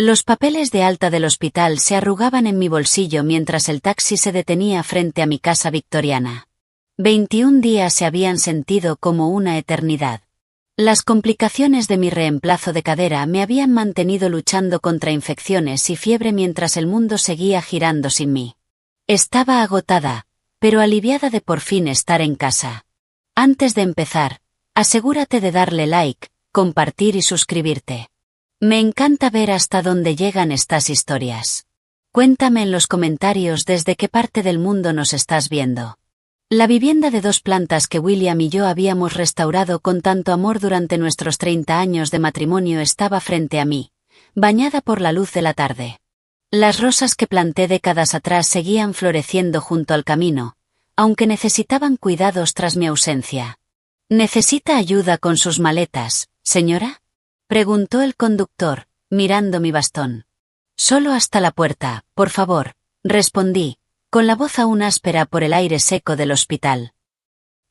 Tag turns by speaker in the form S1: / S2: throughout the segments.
S1: Los papeles de alta del hospital se arrugaban en mi bolsillo mientras el taxi se detenía frente a mi casa victoriana. 21 días se habían sentido como una eternidad. Las complicaciones de mi reemplazo de cadera me habían mantenido luchando contra infecciones y fiebre mientras el mundo seguía girando sin mí. Estaba agotada, pero aliviada de por fin estar en casa. Antes de empezar, asegúrate de darle like, compartir y suscribirte. Me encanta ver hasta dónde llegan estas historias. Cuéntame en los comentarios desde qué parte del mundo nos estás viendo. La vivienda de 2 plantas que William y yo habíamos restaurado con tanto amor durante nuestros 30 años de matrimonio estaba frente a mí, bañada por la luz de la tarde. Las rosas que planté décadas atrás seguían floreciendo junto al camino, aunque necesitaban cuidados tras mi ausencia. ¿Necesita ayuda con sus maletas, señora?, preguntó el conductor, mirando mi bastón. Solo hasta la puerta, por favor, respondí, con la voz aún áspera por el aire seco del hospital.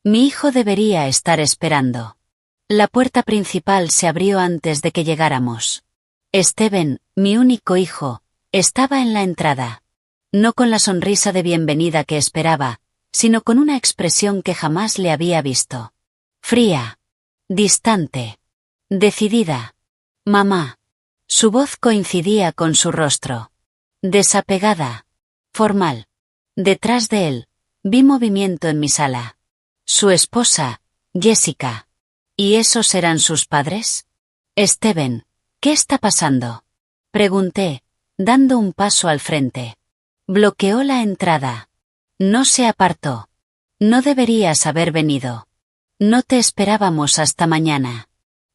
S1: Mi hijo debería estar esperando. La puerta principal se abrió antes de que llegáramos. Steven, mi único hijo, estaba en la entrada. No con la sonrisa de bienvenida que esperaba, sino con una expresión que jamás le había visto. Fría. Distante. Decidida. Mamá. Su voz coincidía con su rostro. Desapegada. Formal. Detrás de él, vi movimiento en mi sala. Su esposa, Jessica. ¿Y esos eran sus padres? Steven, ¿qué está pasando?, pregunté, dando un paso al frente. Bloqueó la entrada. No se apartó. No deberías haber venido. No te esperábamos hasta mañana.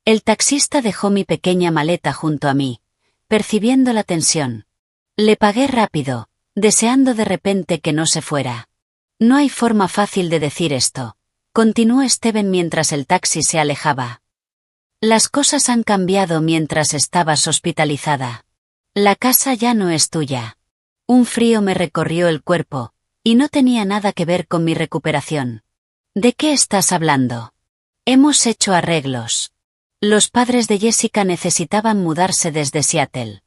S1: El taxista dejó mi pequeña maleta junto a mí, percibiendo la tensión. Le pagué rápido, deseando de repente que no se fuera. No hay forma fácil de decir esto, continuó Steven mientras el taxi se alejaba. Las cosas han cambiado mientras estabas hospitalizada. La casa ya no es tuya. Un frío me recorrió el cuerpo, y no tenía nada que ver con mi recuperación. ¿De qué estás hablando? Hemos hecho arreglos. Los padres de Jessica necesitaban mudarse desde Seattle.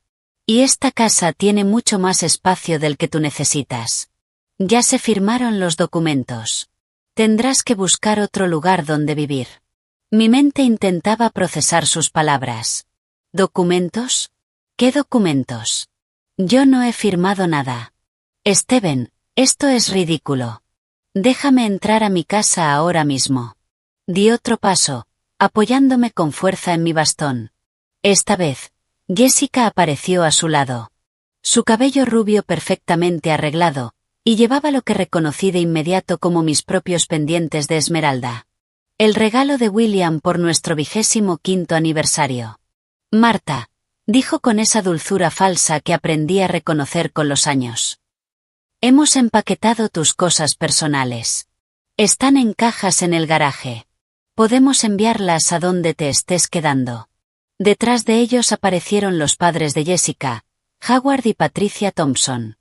S1: Y esta casa tiene mucho más espacio del que tú necesitas. Ya se firmaron los documentos. Tendrás que buscar otro lugar donde vivir. Mi mente intentaba procesar sus palabras. ¿Documentos? ¿Qué documentos? Yo no he firmado nada. Steven, esto es ridículo. Déjame entrar a mi casa ahora mismo. Di otro paso, apoyándome con fuerza en mi bastón. Esta vez, Jessica apareció a su lado. Su cabello rubio perfectamente arreglado, y llevaba lo que reconocí de inmediato como mis propios pendientes de esmeralda. El regalo de William por nuestro 25º aniversario. Marta, dijo con esa dulzura falsa que aprendí a reconocer con los años. Hemos empaquetado tus cosas personales. Están en cajas en el garaje. Podemos enviarlas a donde te estés quedando. Detrás de ellos aparecieron los padres de Jessica, Howard y Patricia Thompson.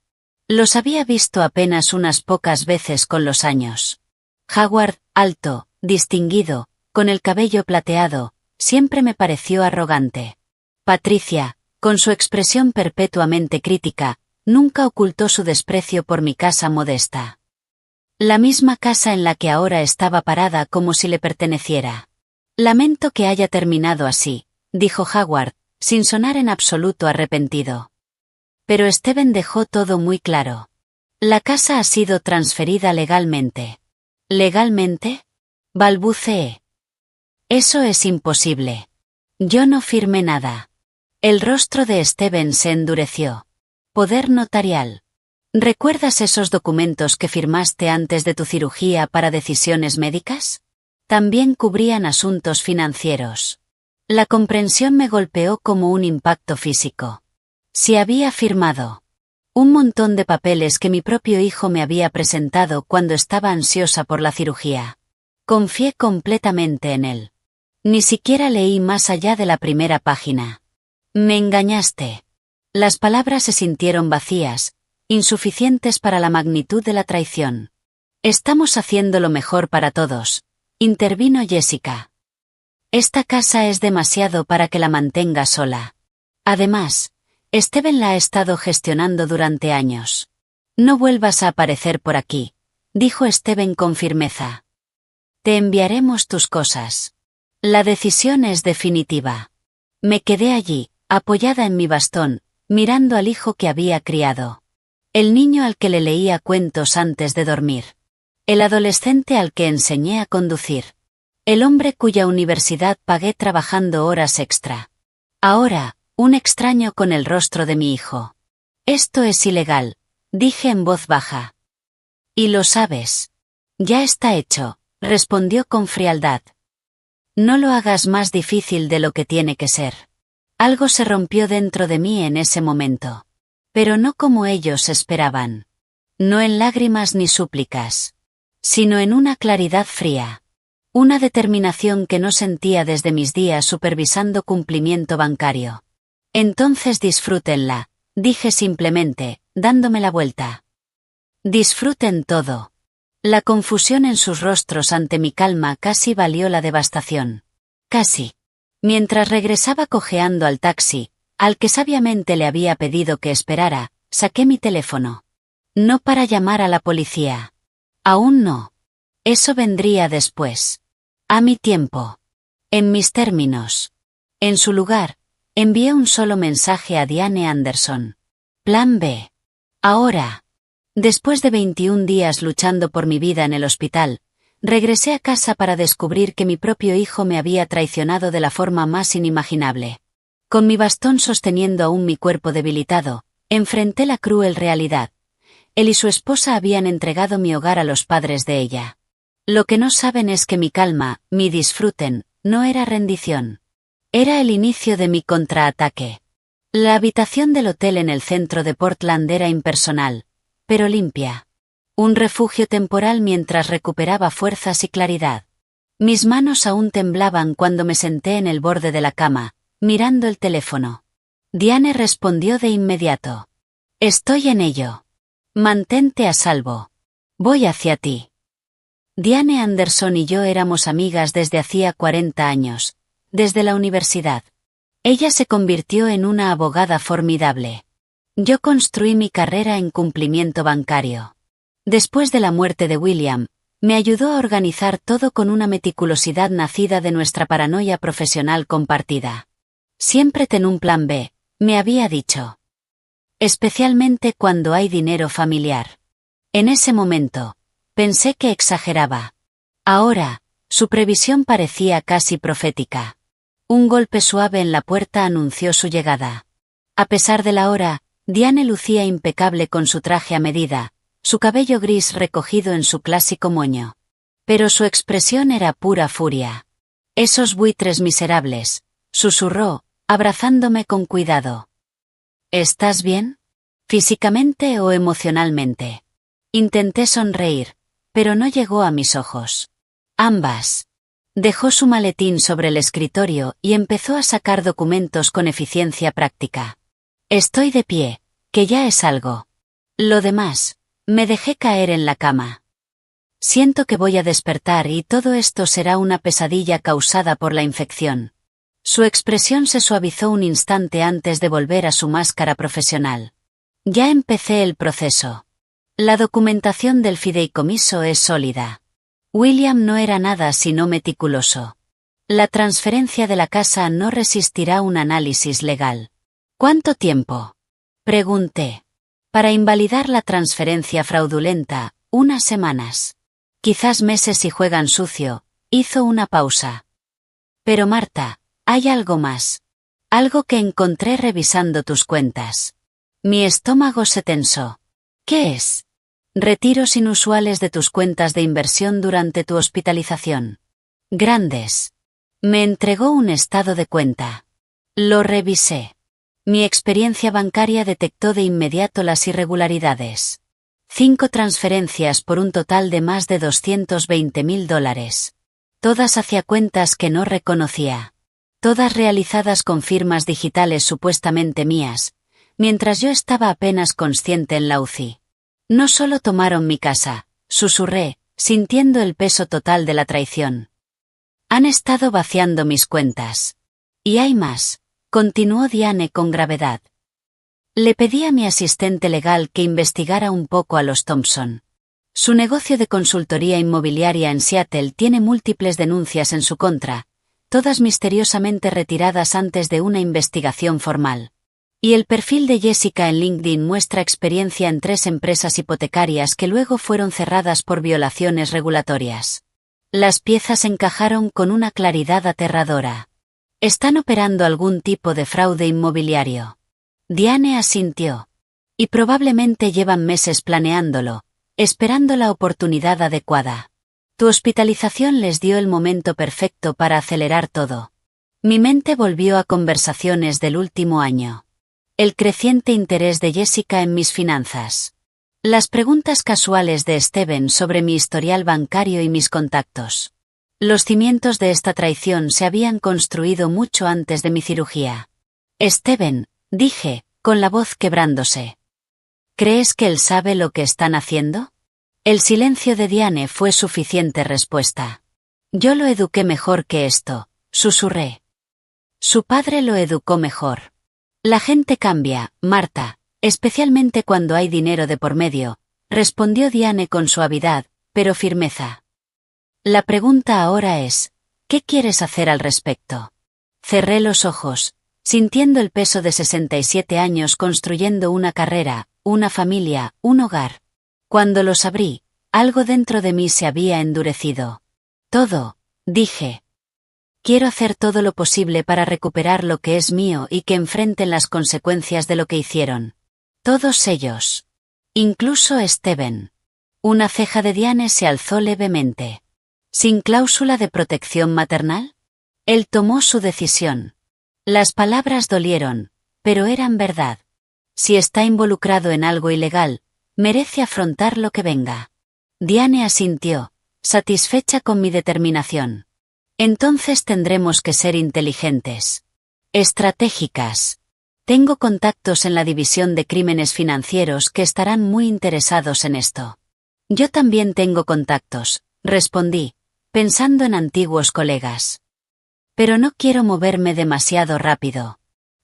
S1: Los había visto apenas unas pocas veces con los años. Howard, alto, distinguido, con el cabello plateado, siempre me pareció arrogante. Patricia, con su expresión perpetuamente crítica, nunca ocultó su desprecio por mi casa modesta. La misma casa en la que ahora estaba parada como si le perteneciera. Lamento que haya terminado así, dijo Howard, sin sonar en absoluto arrepentido. Pero Steven dejó todo muy claro. La casa ha sido transferida legalmente. ¿Legalmente?, balbuceé. Eso es imposible. Yo no firmé nada. El rostro de Steven se endureció. Poder notarial. ¿Recuerdas esos documentos que firmaste antes de tu cirugía para decisiones médicas? También cubrían asuntos financieros. La comprensión me golpeó como un impacto físico. Si había firmado un montón de papeles que mi propio hijo me había presentado cuando estaba ansiosa por la cirugía. Confié completamente en él. Ni siquiera leí más allá de la primera página. Me engañaste. Las palabras se sintieron vacías, insuficientes para la magnitud de la traición. Estamos haciendo lo mejor para todos, intervino Jessica. Esta casa es demasiado para que la mantenga sola. Además, Steven la ha estado gestionando durante años. No vuelvas a aparecer por aquí, dijo Steven con firmeza. Te enviaremos tus cosas. La decisión es definitiva. Me quedé allí, apoyada en mi bastón, mirando al hijo que había criado. El niño al que le leía cuentos antes de dormir. El adolescente al que enseñé a conducir. El hombre cuya universidad pagué trabajando horas extra. Ahora, un extraño con el rostro de mi hijo. Esto es ilegal, dije en voz baja. Y lo sabes. Ya está hecho, respondió con frialdad. No lo hagas más difícil de lo que tiene que ser. Algo se rompió dentro de mí en ese momento. Pero no como ellos esperaban. No en lágrimas ni súplicas. Sino en una claridad fría. Una determinación que no sentía desde mis días supervisando cumplimiento bancario. Entonces disfrútenla, dije simplemente, dándome la vuelta. Disfruten todo. La confusión en sus rostros ante mi calma casi valió la devastación. Casi. Mientras regresaba cojeando al taxi, al que sabiamente le había pedido que esperara, saqué mi teléfono. No para llamar a la policía. Aún no. Eso vendría después. A mi tiempo. En mis términos. En su lugar, envié un solo mensaje a Diane Anderson. Plan B. Ahora. Después de 21 días luchando por mi vida en el hospital, regresé a casa para descubrir que mi propio hijo me había traicionado de la forma más inimaginable. Con mi bastón sosteniendo aún mi cuerpo debilitado, enfrenté la cruel realidad. Él y su esposa habían entregado mi hogar a los padres de ella. Lo que no saben es que mi calma, mi disfruten, no era rendición. Era el inicio de mi contraataque. La habitación del hotel en el centro de Portland era impersonal, pero limpia. Un refugio temporal mientras recuperaba fuerzas y claridad. Mis manos aún temblaban cuando me senté en el borde de la cama, mirando el teléfono. Diane respondió de inmediato. Estoy en ello. Mantente a salvo. Voy hacia ti. Diane Anderson y yo éramos amigas desde hacía 40 años, desde la universidad. Ella se convirtió en una abogada formidable. Yo construí mi carrera en cumplimiento bancario. Después de la muerte de William, me ayudó a organizar todo con una meticulosidad nacida de nuestra paranoia profesional compartida. Siempre ten un plan B, me había dicho. Especialmente cuando hay dinero familiar. En ese momento, pensé que exageraba. Ahora, su previsión parecía casi profética. Un golpe suave en la puerta anunció su llegada. A pesar de la hora, Diane lucía impecable con su traje a medida, su cabello gris recogido en su clásico moño. Pero su expresión era pura furia. Esos buitres miserables, susurró, abrazándome con cuidado. ¿Estás bien? ¿Físicamente o emocionalmente? Intenté sonreír, pero no llegó a mis ojos. Ambas. Dejó su maletín sobre el escritorio y empezó a sacar documentos con eficiencia práctica. Estoy de pie, que ya es algo. Lo demás, me dejé caer en la cama. Siento que voy a despertar y todo esto será una pesadilla causada por la infección. Su expresión se suavizó un instante antes de volver a su máscara profesional. Ya empecé el proceso. La documentación del fideicomiso es sólida. William no era nada sino meticuloso. La transferencia de la casa no resistirá un análisis legal. ¿Cuánto tiempo? Pregunté. Para invalidar la transferencia fraudulenta, unas semanas. Quizás meses si juegan sucio, hizo una pausa. Pero Marta, hay algo más. Algo que encontré revisando tus cuentas. Mi estómago se tensó. ¿Qué es? Retiros inusuales de tus cuentas de inversión durante tu hospitalización. Grandes. Me entregó un estado de cuenta. Lo revisé. Mi experiencia bancaria detectó de inmediato las irregularidades. 5 transferencias por un total de más de $220,000. Todas hacia cuentas que no reconocía. Todas realizadas con firmas digitales supuestamente mías, mientras yo estaba apenas consciente en la UCI. No solo tomaron mi casa, susurré, sintiendo el peso total de la traición. Han estado vaciando mis cuentas. Y hay más, continuó Diane con gravedad. Le pedí a mi asistente legal que investigara un poco a los Thompson. Su negocio de consultoría inmobiliaria en Seattle tiene múltiples denuncias en su contra, todas misteriosamente retiradas antes de una investigación formal. Y el perfil de Jessica en LinkedIn muestra experiencia en 3 empresas hipotecarias que luego fueron cerradas por violaciones regulatorias. Las piezas encajaron con una claridad aterradora. ¿Están operando algún tipo de fraude inmobiliario? Diane asintió. Y probablemente llevan meses planeándolo, esperando la oportunidad adecuada. Tu hospitalización les dio el momento perfecto para acelerar todo. Mi mente volvió a conversaciones del último año. El creciente interés de Jessica en mis finanzas. Las preguntas casuales de Steven sobre mi historial bancario y mis contactos. Los cimientos de esta traición se habían construido mucho antes de mi cirugía. Steven, dije, con la voz quebrándose. ¿Crees que él sabe lo que están haciendo? El silencio de Diane fue suficiente respuesta. Yo lo eduqué mejor que esto, susurré. Su padre lo educó mejor. La gente cambia, Marta, especialmente cuando hay dinero de por medio, respondió Diane con suavidad, pero firmeza. La pregunta ahora es, ¿qué quieres hacer al respecto? Cerré los ojos, sintiendo el peso de 67 años construyendo una carrera, una familia, un hogar. Cuando los abrí, algo dentro de mí se había endurecido. Todo, dije. Quiero hacer todo lo posible para recuperar lo que es mío y que enfrenten las consecuencias de lo que hicieron. Todos ellos. Incluso Steven. Una ceja de Diane se alzó levemente. ¿Sin cláusula de protección maternal? Él tomó su decisión. Las palabras dolieron, pero eran verdad. Si está involucrado en algo ilegal, merece afrontar lo que venga. Diane asintió, satisfecha con mi determinación. Entonces tendremos que ser inteligentes. Estratégicas. Tengo contactos en la división de crímenes financieros que estarán muy interesados en esto. Yo también tengo contactos, respondí, pensando en antiguos colegas. Pero no quiero moverme demasiado rápido.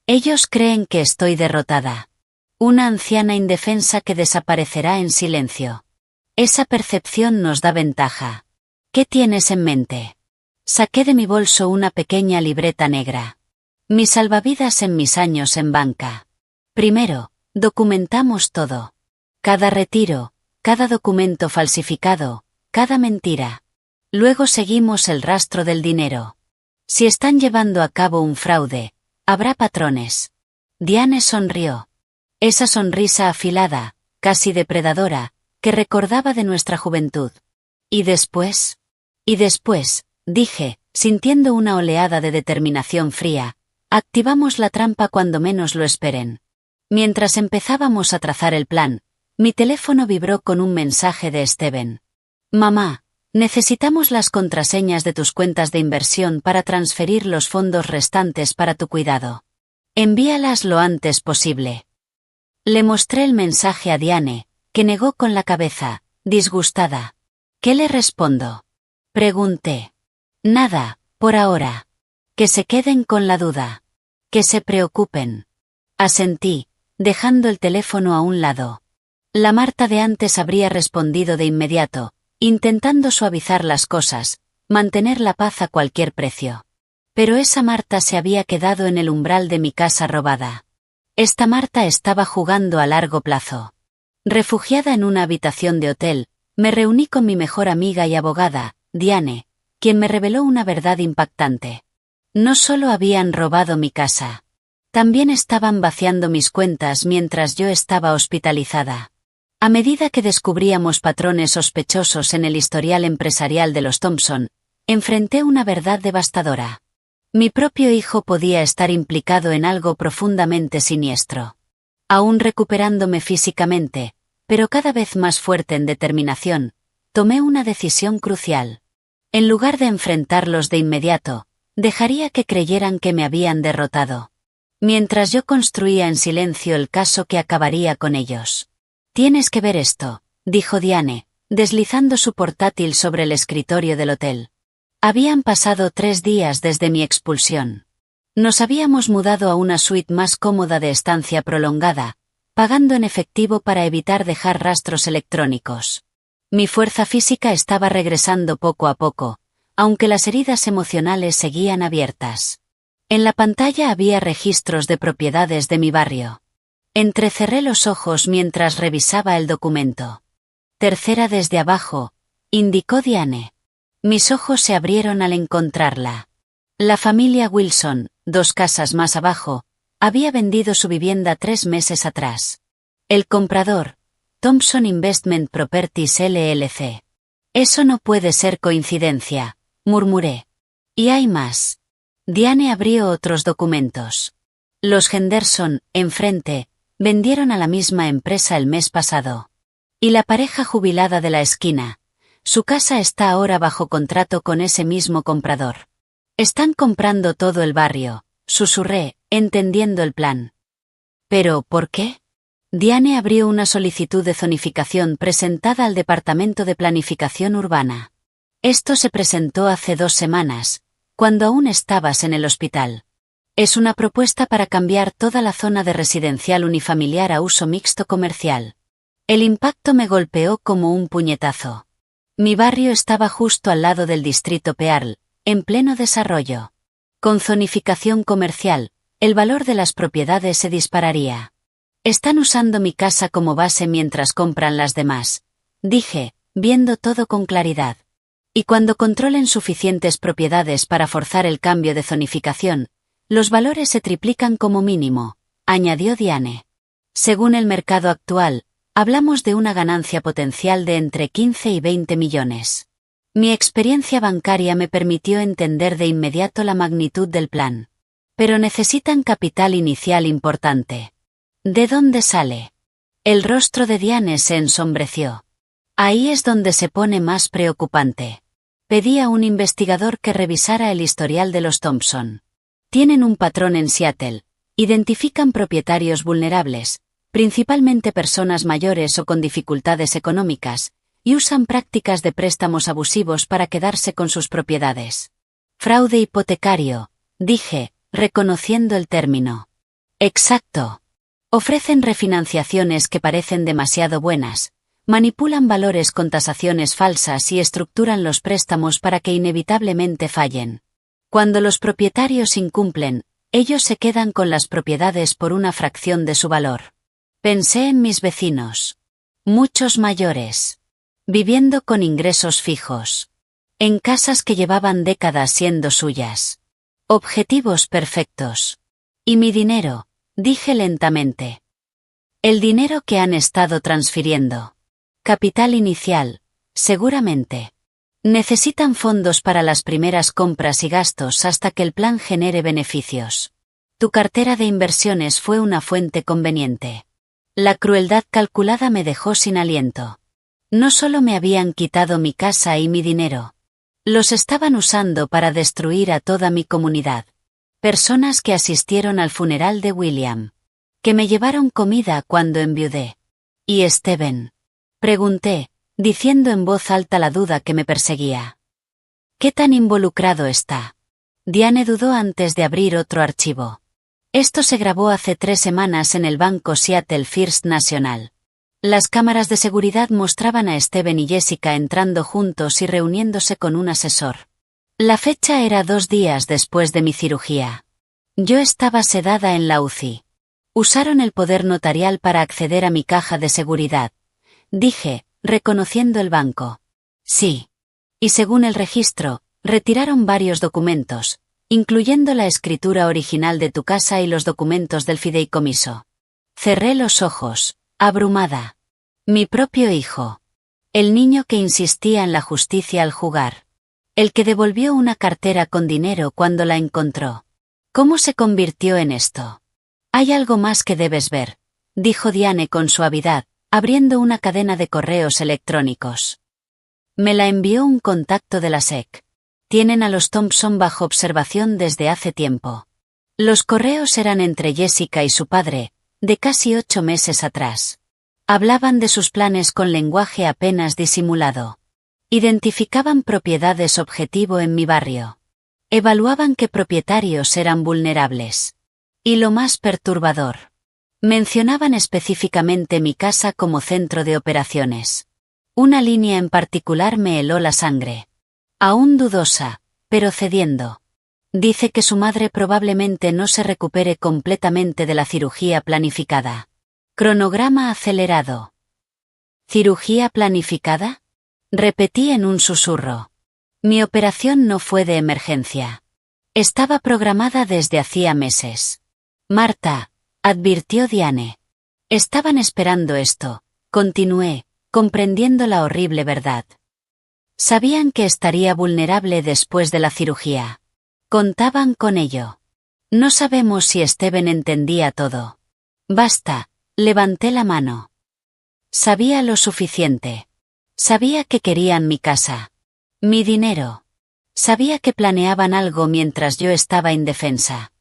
S1: Ellos creen que estoy derrotada. Una anciana indefensa que desaparecerá en silencio. Esa percepción nos da ventaja. ¿Qué tienes en mente? Saqué de mi bolso una pequeña libreta negra. Mis salvavidas en mis años en banca. Primero, documentamos todo. Cada retiro, cada documento falsificado, cada mentira. Luego seguimos el rastro del dinero. Si están llevando a cabo un fraude, habrá patrones. Diane sonrió. Esa sonrisa afilada, casi depredadora, que recordaba de nuestra juventud. ¿Y después? Y después, dije, sintiendo una oleada de determinación fría, activamos la trampa cuando menos lo esperen. Mientras empezábamos a trazar el plan, mi teléfono vibró con un mensaje de Steven. Mamá, necesitamos las contraseñas de tus cuentas de inversión para transferir los fondos restantes para tu cuidado. Envíalas lo antes posible. Le mostré el mensaje a Diane, que negó con la cabeza, disgustada. ¿Qué le respondo? Pregunté. Nada, por ahora. Que se queden con la duda. Que se preocupen. Asentí, dejando el teléfono a un lado. La Marta de antes habría respondido de inmediato, intentando suavizar las cosas, mantener la paz a cualquier precio. Pero esa Marta se había quedado en el umbral de mi casa robada. Esta Marta estaba jugando a largo plazo. Refugiada en una habitación de hotel, me reuní con mi mejor amiga y abogada, Diane, quien me reveló una verdad impactante. No solo habían robado mi casa. También estaban vaciando mis cuentas mientras yo estaba hospitalizada. A medida que descubríamos patrones sospechosos en el historial empresarial de los Thompson, enfrenté una verdad devastadora. Mi propio hijo podía estar implicado en algo profundamente siniestro. Aún recuperándome físicamente, pero cada vez más fuerte en determinación, tomé una decisión crucial. En lugar de enfrentarlos de inmediato, dejaría que creyeran que me habían derrotado. Mientras yo construía en silencio el caso que acabaría con ellos. Tienes que ver esto, dijo Diane, deslizando su portátil sobre el escritorio del hotel. Habían pasado 3 días desde mi expulsión. Nos habíamos mudado a una suite más cómoda de estancia prolongada, pagando en efectivo para evitar dejar rastros electrónicos. Mi fuerza física estaba regresando poco a poco, aunque las heridas emocionales seguían abiertas. En la pantalla había registros de propiedades de mi barrio. Entrecerré los ojos mientras revisaba el documento. Tercera desde abajo, indicó Diane. Mis ojos se abrieron al encontrarla. La familia Wilson, 2 casas más abajo, había vendido su vivienda 3 meses atrás. El comprador, Thompson Investment Properties LLC. Eso no puede ser coincidencia, murmuré. Y hay más. Diane abrió otros documentos. Los Henderson, enfrente, vendieron a la misma empresa el mes pasado. Y la pareja jubilada de la esquina, su casa está ahora bajo contrato con ese mismo comprador. Están comprando todo el barrio, susurré, entendiendo el plan. ¿Pero por qué? Diane abrió una solicitud de zonificación presentada al Departamento de Planificación Urbana. Esto se presentó hace 2 semanas, cuando aún estabas en el hospital. Es una propuesta para cambiar toda la zona de residencial unifamiliar a uso mixto comercial. El impacto me golpeó como un puñetazo. Mi barrio estaba justo al lado del distrito Pearl, en pleno desarrollo. Con zonificación comercial, el valor de las propiedades se dispararía. Están usando mi casa como base mientras compran las demás, dije, viendo todo con claridad. Y cuando controlen suficientes propiedades para forzar el cambio de zonificación, los valores se triplican como mínimo, añadió Diane. Según el mercado actual, hablamos de una ganancia potencial de entre 15 y 20 millones. Mi experiencia bancaria me permitió entender de inmediato la magnitud del plan. Pero necesitan capital inicial importante. ¿De dónde sale? El rostro de Diane se ensombreció. Ahí es donde se pone más preocupante. Pedí a un investigador que revisara el historial de los Thompson. Tienen un patrón en Seattle. Identifican propietarios vulnerables, principalmente personas mayores o con dificultades económicas, y usan prácticas de préstamos abusivos para quedarse con sus propiedades. Fraude hipotecario, dije, reconociendo el término. Exacto. Ofrecen refinanciaciones que parecen demasiado buenas, manipulan valores con tasaciones falsas y estructuran los préstamos para que inevitablemente fallen. Cuando los propietarios incumplen, ellos se quedan con las propiedades por una fracción de su valor. Pensé en mis vecinos. Muchos mayores. Viviendo con ingresos fijos. En casas que llevaban décadas siendo suyas. Objetivos perfectos. ¿Y mi dinero? Dije lentamente. El dinero que han estado transfiriendo. Capital inicial, seguramente. Necesitan fondos para las primeras compras y gastos hasta que el plan genere beneficios. Tu cartera de inversiones fue una fuente conveniente. La crueldad calculada me dejó sin aliento. No solo me habían quitado mi casa y mi dinero. Los estaban usando para destruir a toda mi comunidad. Personas que asistieron al funeral de William. Que me llevaron comida cuando enviudé. ¿Y Steven? Pregunté, diciendo en voz alta la duda que me perseguía. ¿Qué tan involucrado está? Diane dudó antes de abrir otro archivo. Esto se grabó hace 3 semanas en el banco Seattle First National. Las cámaras de seguridad mostraban a Steven y Jessica entrando juntos y reuniéndose con un asesor. La fecha era 2 días después de mi cirugía. Yo estaba sedada en la UCI. Usaron el poder notarial para acceder a mi caja de seguridad. Dije, reconociendo el banco. Sí. Y según el registro, retiraron varios documentos, incluyendo la escritura original de tu casa y los documentos del fideicomiso. Cerré los ojos, abrumada. Mi propio hijo. El niño que insistía en la justicia al jugar. El que devolvió una cartera con dinero cuando la encontró. ¿Cómo se convirtió en esto? Hay algo más que debes ver, dijo Diane con suavidad, abriendo una cadena de correos electrónicos. Me la envió un contacto de la SEC. Tienen a los Thompson bajo observación desde hace tiempo. Los correos eran entre Jessica y su padre, de casi 8 meses atrás. Hablaban de sus planes con lenguaje apenas disimulado. Identificaban propiedades objetivo en mi barrio. Evaluaban qué propietarios eran vulnerables. Y lo más perturbador. Mencionaban específicamente mi casa como centro de operaciones. Una línea en particular me heló la sangre. Aún dudosa, pero cediendo. Dice que su madre probablemente no se recupere completamente de la cirugía planificada. Cronograma acelerado. ¿Cirugía planificada? Repetí en un susurro. Mi operación no fue de emergencia. Estaba programada desde hacía meses. Marta, advirtió Diane. Estaban esperando esto, continué, comprendiendo la horrible verdad. Sabían que estaría vulnerable después de la cirugía. Contaban con ello. No sabemos si Steven entendía todo. Basta, levanté la mano. Sabía lo suficiente. Sabía que querían mi casa. Mi dinero. Sabía que planeaban algo mientras yo estaba indefensa.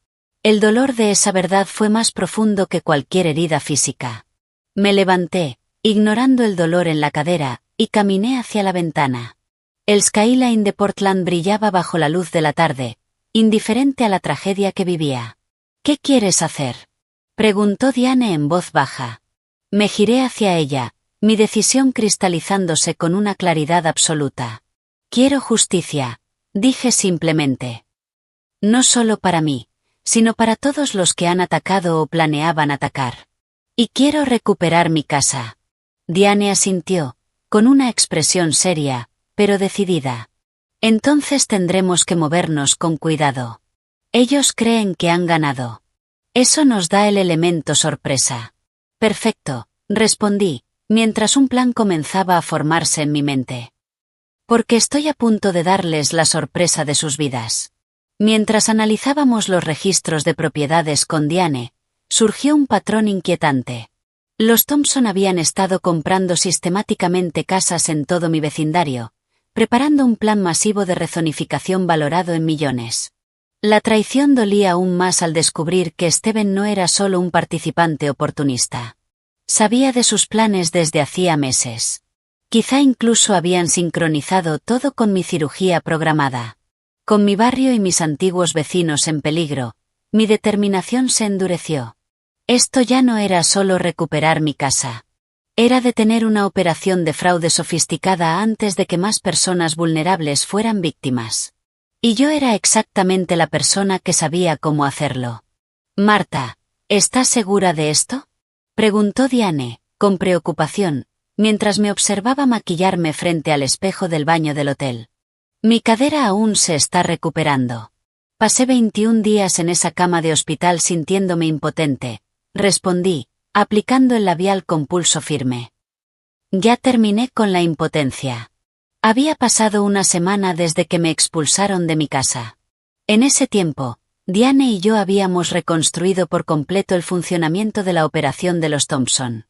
S1: El dolor de esa verdad fue más profundo que cualquier herida física. Me levanté, ignorando el dolor en la cadera, y caminé hacia la ventana. El skyline de Portland brillaba bajo la luz de la tarde, indiferente a la tragedia que vivía. ¿Qué quieres hacer?, preguntó Diane en voz baja. Me giré hacia ella, mi decisión cristalizándose con una claridad absoluta. Quiero justicia, dije simplemente. No solo para mí, sino para todos los que han atacado o planeaban atacar. Y quiero recuperar mi casa. Diane asintió, con una expresión seria, pero decidida. Entonces tendremos que movernos con cuidado. Ellos creen que han ganado. Eso nos da el elemento sorpresa. Perfecto, respondí, mientras un plan comenzaba a formarse en mi mente. Porque estoy a punto de darles la sorpresa de sus vidas. Mientras analizábamos los registros de propiedades con Diane, surgió un patrón inquietante. Los Thompson habían estado comprando sistemáticamente casas en todo mi vecindario, preparando un plan masivo de rezonificación valorado en millones. La traición dolía aún más al descubrir que Steven no era solo un participante oportunista. Sabía de sus planes desde hacía meses. Quizá incluso habían sincronizado todo con mi cirugía programada. Con mi barrio y mis antiguos vecinos en peligro, mi determinación se endureció. Esto ya no era solo recuperar mi casa. Era detener una operación de fraude sofisticada antes de que más personas vulnerables fueran víctimas. Y yo era exactamente la persona que sabía cómo hacerlo. Marta, ¿estás segura de esto?, preguntó Diane, con preocupación, mientras me observaba maquillarme frente al espejo del baño del hotel. Mi cadera aún se está recuperando. Pasé 21 días en esa cama de hospital sintiéndome impotente, respondí, aplicando el labial con pulso firme. Ya terminé con la impotencia. Había pasado una semana desde que me expulsaron de mi casa. En ese tiempo, Diane y yo habíamos reconstruido por completo el funcionamiento de la operación de los Thompson.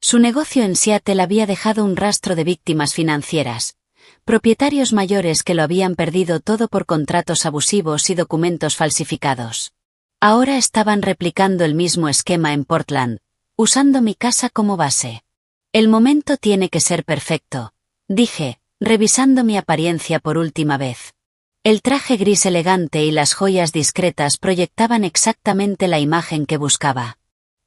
S1: Su negocio en Seattle había dejado un rastro de víctimas financieras, propietarios mayores que lo habían perdido todo por contratos abusivos y documentos falsificados. Ahora estaban replicando el mismo esquema en Portland, usando mi casa como base. El momento tiene que ser perfecto, dije, revisando mi apariencia por última vez. El traje gris elegante y las joyas discretas proyectaban exactamente la imagen que buscaba.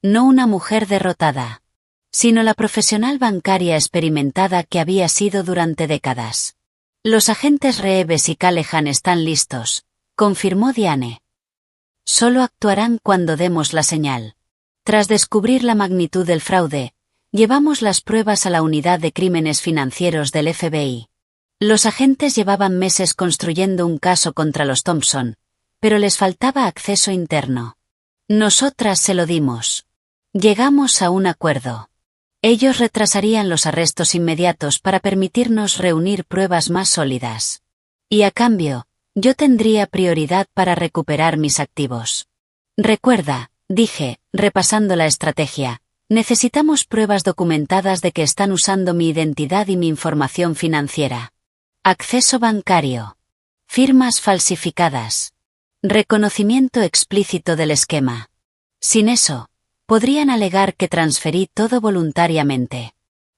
S1: No una mujer derrotada, sino la profesional bancaria experimentada que había sido durante décadas. Los agentes Reeves y Callahan están listos, confirmó Diane. Solo actuarán cuando demos la señal. Tras descubrir la magnitud del fraude, llevamos las pruebas a la unidad de crímenes financieros del FBI. Los agentes llevaban meses construyendo un caso contra los Thompson, pero les faltaba acceso interno. Nosotras se lo dimos. Llegamos a un acuerdo. Ellos retrasarían los arrestos inmediatos para permitirnos reunir pruebas más sólidas. Y a cambio, yo tendría prioridad para recuperar mis activos. Recuerda, dije, repasando la estrategia, necesitamos pruebas documentadas de que están usando mi identidad y mi información financiera. Acceso bancario. Firmas falsificadas. Reconocimiento explícito del esquema. Sin eso, podrían alegar que transferí todo voluntariamente.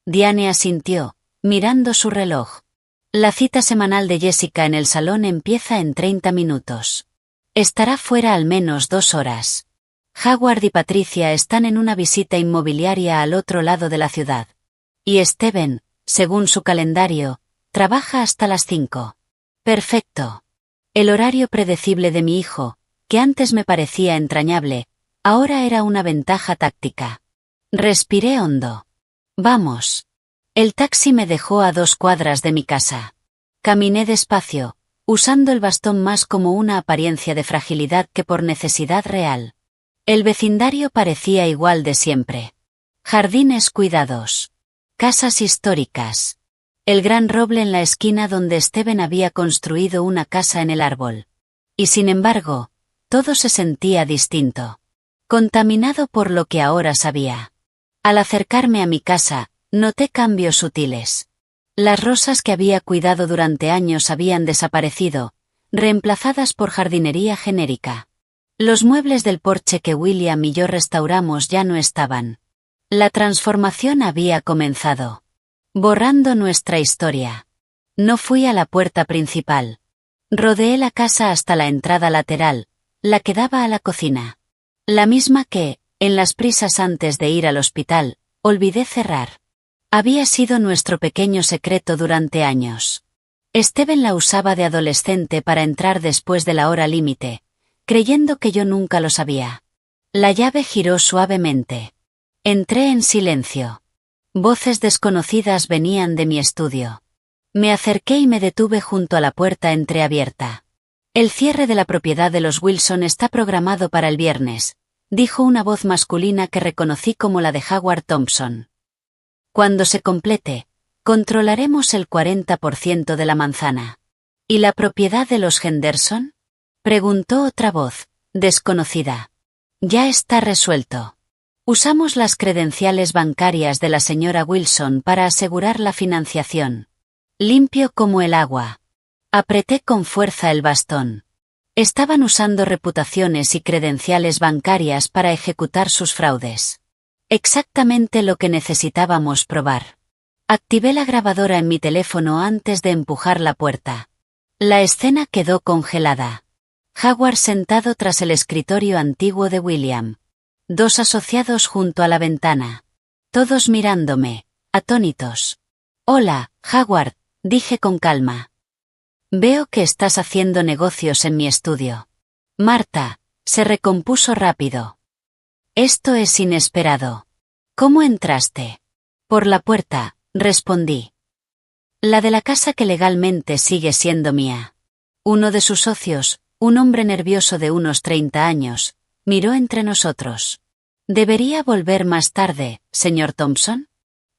S1: Diane asintió, mirando su reloj. La cita semanal de Jessica en el salón empieza en 30 minutos. Estará fuera al menos 2 horas. Howard y Patricia están en una visita inmobiliaria al otro lado de la ciudad. Y Steven, según su calendario, trabaja hasta las 5. Perfecto. El horario predecible de mi hijo, que antes me parecía entrañable, ahora era una ventaja táctica. Respiré hondo. Vamos. El taxi me dejó a 2 cuadras de mi casa. Caminé despacio, usando el bastón más como una apariencia de fragilidad que por necesidad real. El vecindario parecía igual de siempre. Jardines cuidados. Casas históricas. El gran roble en la esquina donde Steven había construido una casa en el árbol. Y sin embargo, todo se sentía distinto. Contaminado por lo que ahora sabía. Al acercarme a mi casa, noté cambios sutiles. Las rosas que había cuidado durante años habían desaparecido, reemplazadas por jardinería genérica. Los muebles del porche que William y yo restauramos ya no estaban. La transformación había comenzado. Borrando nuestra historia. No fui a la puerta principal. Rodeé la casa hasta la entrada lateral, la que daba a la cocina. La misma que, en las prisas antes de ir al hospital, olvidé cerrar. Había sido nuestro pequeño secreto durante años. Steven la usaba de adolescente para entrar después de la hora límite, creyendo que yo nunca lo sabía. La llave giró suavemente. Entré en silencio. Voces desconocidas venían de mi estudio. Me acerqué y me detuve junto a la puerta entreabierta. El cierre de la propiedad de los Wilson está programado para el viernes, dijo una voz masculina que reconocí como la de Howard Thompson. Cuando se complete, controlaremos el 40% de la manzana. ¿Y la propiedad de los Henderson? Preguntó otra voz, desconocida. Ya está resuelto. Usamos las credenciales bancarias de la señora Wilson para asegurar la financiación. Limpio como el agua. Apreté con fuerza el bastón. Estaban usando reputaciones y credenciales bancarias para ejecutar sus fraudes. Exactamente lo que necesitábamos probar. Activé la grabadora en mi teléfono antes de empujar la puerta. La escena quedó congelada. Howard sentado tras el escritorio antiguo de William. 2 asociados junto a la ventana. Todos mirándome, atónitos. Hola, Howard, dije con calma. Veo que estás haciendo negocios en mi estudio. Marta, se recompuso rápido. Esto es inesperado. ¿Cómo entraste? Por la puerta, respondí. La de la casa que legalmente sigue siendo mía. Uno de sus socios, un hombre nervioso de unos 30 años, miró entre nosotros. ¿Debería volver más tarde, señor Thompson?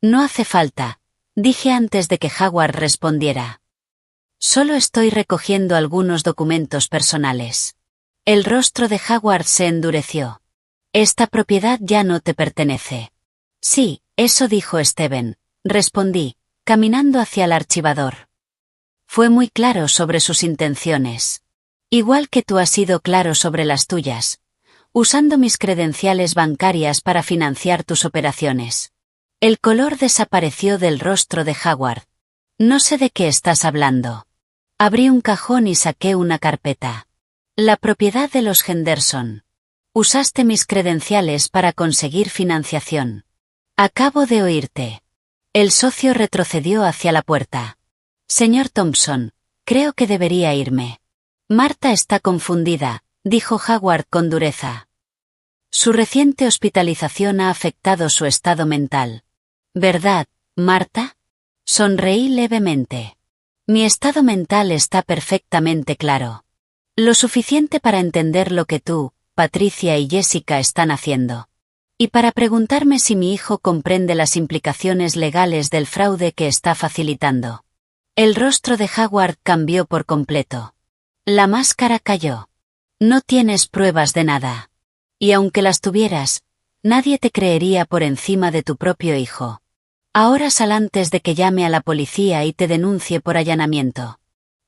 S1: No hace falta, dije antes de que Howard respondiera. Solo estoy recogiendo algunos documentos personales. El rostro de Howard se endureció. Esta propiedad ya no te pertenece. Sí, eso dijo Steven, respondí, caminando hacia el archivador. Fue muy claro sobre sus intenciones. Igual que tú has sido claro sobre las tuyas, usando mis credenciales bancarias para financiar tus operaciones. El color desapareció del rostro de Howard. No sé de qué estás hablando. Abrí un cajón y saqué una carpeta. La propiedad de los Henderson. Usaste mis credenciales para conseguir financiación. Acabo de oírte. El socio retrocedió hacia la puerta. Señor Thompson, creo que debería irme. Marta está confundida, dijo Howard con dureza. Su reciente hospitalización ha afectado su estado mental. ¿Verdad, Marta? Sonreí levemente. Mi estado mental está perfectamente claro. Lo suficiente para entender lo que tú, Patricia y Jessica están haciendo. Y para preguntarme si mi hijo comprende las implicaciones legales del fraude que está facilitando. El rostro de Howard cambió por completo. La máscara cayó. No tienes pruebas de nada. Y aunque las tuvieras, nadie te creería por encima de tu propio hijo. Ahora sal antes de que llame a la policía y te denuncie por allanamiento.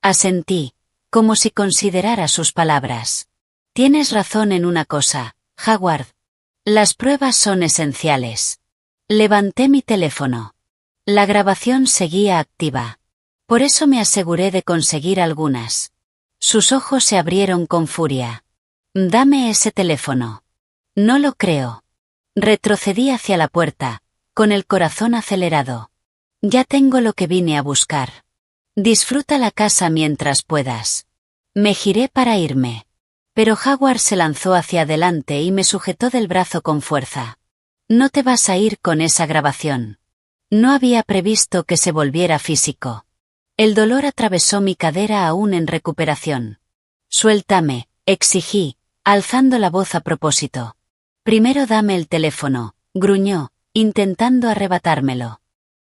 S1: Asentí, como si considerara sus palabras. Tienes razón en una cosa, Howard. Las pruebas son esenciales. Levanté mi teléfono. La grabación seguía activa. Por eso me aseguré de conseguir algunas. Sus ojos se abrieron con furia. Dame ese teléfono. No lo creo. Retrocedí hacia la puerta, con el corazón acelerado. Ya tengo lo que vine a buscar. Disfruta la casa mientras puedas. Me giré para irme. Pero Howard se lanzó hacia adelante y me sujetó del brazo con fuerza. No te vas a ir con esa grabación. No había previsto que se volviera físico. El dolor atravesó mi cadera aún en recuperación. Suéltame, exigí, alzando la voz a propósito. Primero dame el teléfono, gruñó, intentando arrebatármelo.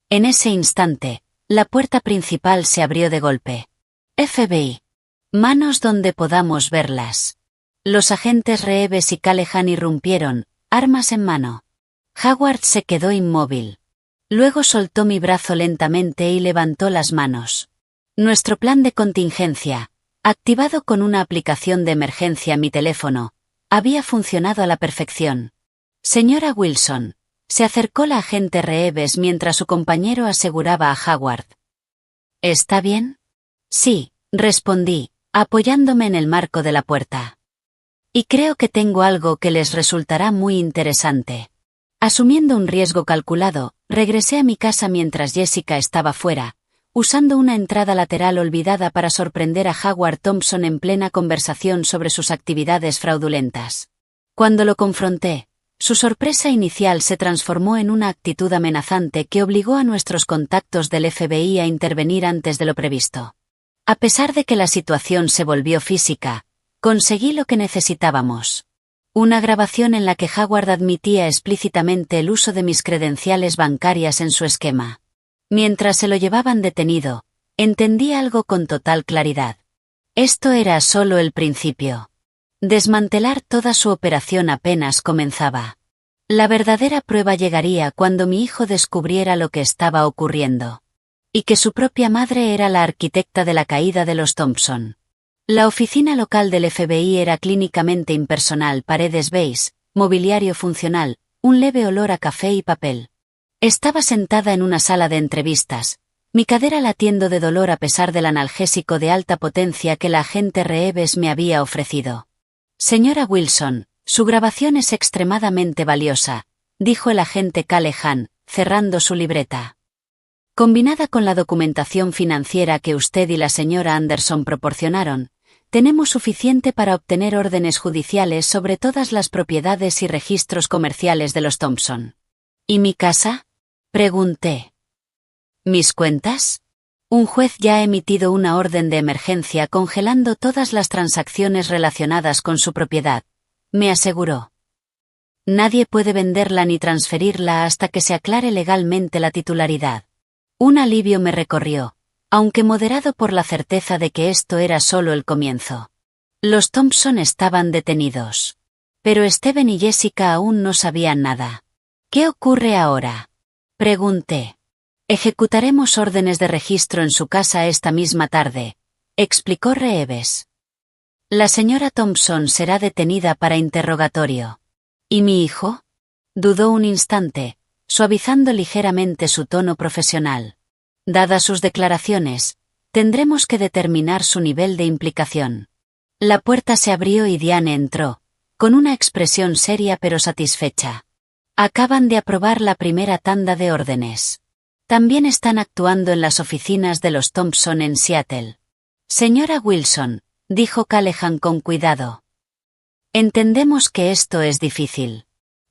S1: En ese instante, la puerta principal se abrió de golpe. FBI. Manos donde podamos verlas. Los agentes Reeves y Callahan irrumpieron, armas en mano. Howard se quedó inmóvil. Luego soltó mi brazo lentamente y levantó las manos. Nuestro plan de contingencia, activado con una aplicación de emergencia a mi teléfono, había funcionado a la perfección. Señora Wilson, se acercó la agente Reeves mientras su compañero aseguraba a Howard. ¿Está bien? Sí, respondí, apoyándome en el marco de la puerta. Y creo que tengo algo que les resultará muy interesante. Asumiendo un riesgo calculado, regresé a mi casa mientras Jessica estaba fuera, usando una entrada lateral olvidada para sorprender a Howard Thompson en plena conversación sobre sus actividades fraudulentas. Cuando lo confronté, su sorpresa inicial se transformó en una actitud amenazante que obligó a nuestros contactos del FBI a intervenir antes de lo previsto. A pesar de que la situación se volvió física, conseguí lo que necesitábamos. Una grabación en la que Howard admitía explícitamente el uso de mis credenciales bancarias en su esquema. Mientras se lo llevaban detenido, entendí algo con total claridad. Esto era solo el principio. Desmantelar toda su operación apenas comenzaba. La verdadera prueba llegaría cuando mi hijo descubriera lo que estaba ocurriendo. Y que su propia madre era la arquitecta de la caída de los Thompson. La oficina local del FBI era clínicamente impersonal, paredes beige, mobiliario funcional, un leve olor a café y papel. Estaba sentada en una sala de entrevistas, mi cadera latiendo de dolor a pesar del analgésico de alta potencia que la agente Reeves me había ofrecido. Señora Wilson, su grabación es extremadamente valiosa, dijo el agente Callahan, cerrando su libreta. Combinada con la documentación financiera que usted y la señora Anderson proporcionaron, tenemos suficiente para obtener órdenes judiciales sobre todas las propiedades y registros comerciales de los Thompson. ¿Y mi casa? Pregunté. ¿Mis cuentas? Un juez ya ha emitido una orden de emergencia congelando todas las transacciones relacionadas con su propiedad, me aseguró. Nadie puede venderla ni transferirla hasta que se aclare legalmente la titularidad. Un alivio me recorrió, aunque moderado por la certeza de que esto era solo el comienzo. Los Thompson estaban detenidos. Pero Steven y Jessica aún no sabían nada. ¿Qué ocurre ahora? Pregunté. Ejecutaremos órdenes de registro en su casa esta misma tarde, explicó Reeves. La señora Thompson será detenida para interrogatorio. ¿Y mi hijo? Dudó un instante, suavizando ligeramente su tono profesional. Dadas sus declaraciones, tendremos que determinar su nivel de implicación. La puerta se abrió y Diane entró, con una expresión seria pero satisfecha. Acaban de aprobar la primera tanda de órdenes. También están actuando en las oficinas de los Thompson en Seattle. Señora Wilson, dijo Callahan con cuidado. Entendemos que esto es difícil.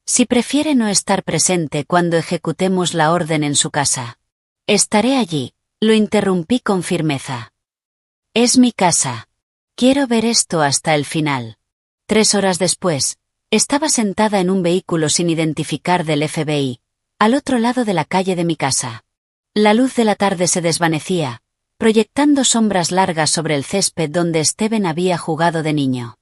S1: Si prefiere no estar presente cuando ejecutemos la orden en su casa. Estaré allí, lo interrumpí con firmeza. Es mi casa. Quiero ver esto hasta el final. 3 horas después, estaba sentada en un vehículo sin identificar del FBI, al otro lado de la calle de mi casa. La luz de la tarde se desvanecía, proyectando sombras largas sobre el césped donde Steven había jugado de niño.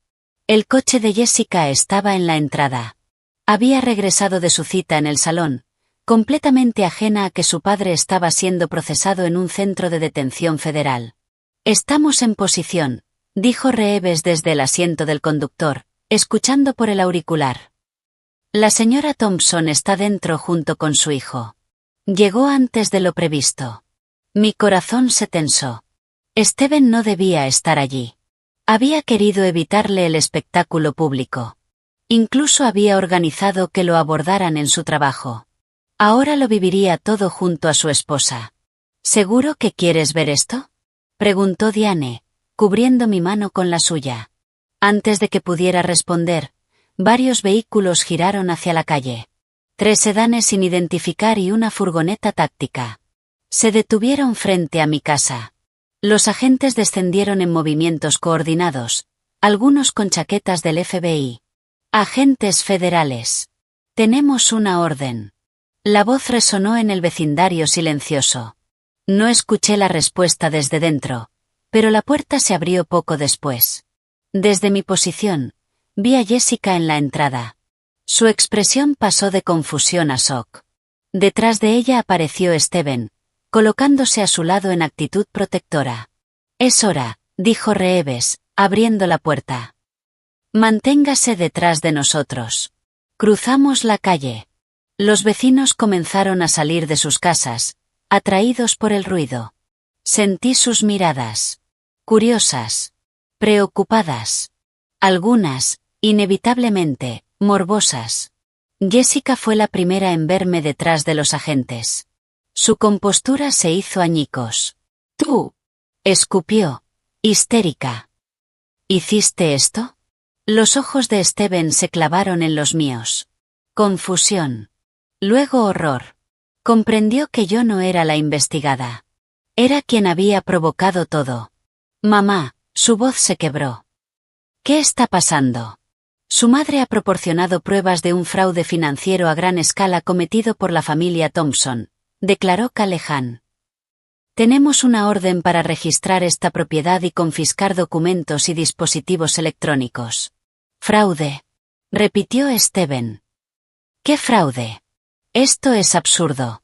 S1: El coche de Jessica estaba en la entrada. Había regresado de su cita en el salón, completamente ajena a que su padre estaba siendo procesado en un centro de detención federal. Estamos en posición, dijo Reeves desde el asiento del conductor, escuchando por el auricular. La señora Thompson está dentro junto con su hijo. Llegó antes de lo previsto. Mi corazón se tensó. Steven no debía estar allí. Había querido evitarle el espectáculo público. Incluso había organizado que lo abordaran en su trabajo. Ahora lo viviría todo junto a su esposa. ¿Seguro que quieres ver esto?, preguntó Diane, cubriendo mi mano con la suya. Antes de que pudiera responder, varios vehículos giraron hacia la calle. 3 sedanes sin identificar y una furgoneta táctica. Se detuvieron frente a mi casa. Los agentes descendieron en movimientos coordinados, algunos con chaquetas del FBI. Agentes federales. Tenemos una orden. La voz resonó en el vecindario silencioso. No escuché la respuesta desde dentro, pero la puerta se abrió poco después. Desde mi posición, vi a Jessica en la entrada. Su expresión pasó de confusión a shock. Detrás de ella apareció Steven, colocándose a su lado en actitud protectora. «Es hora», dijo Reeves, abriendo la puerta. «Manténgase detrás de nosotros». Cruzamos la calle. Los vecinos comenzaron a salir de sus casas, atraídos por el ruido. Sentí sus miradas. Curiosas. Preocupadas. Algunas, inevitablemente, morbosas. Jessica fue la primera en verme detrás de los agentes. Su compostura se hizo añicos. «¡Tú!», escupió, histérica. «¿Hiciste esto?». Los ojos de Steven se clavaron en los míos. Confusión. Luego horror. Comprendió que yo no era la investigada. Era quien había provocado todo. «Mamá», su voz se quebró. «¿Qué está pasando?». Su madre ha proporcionado pruebas de un fraude financiero a gran escala cometido por la familia Thompson, declaró Callahan. Tenemos una orden para registrar esta propiedad y confiscar documentos y dispositivos electrónicos. Fraude, repitió Steven. ¿Qué fraude? Esto es absurdo.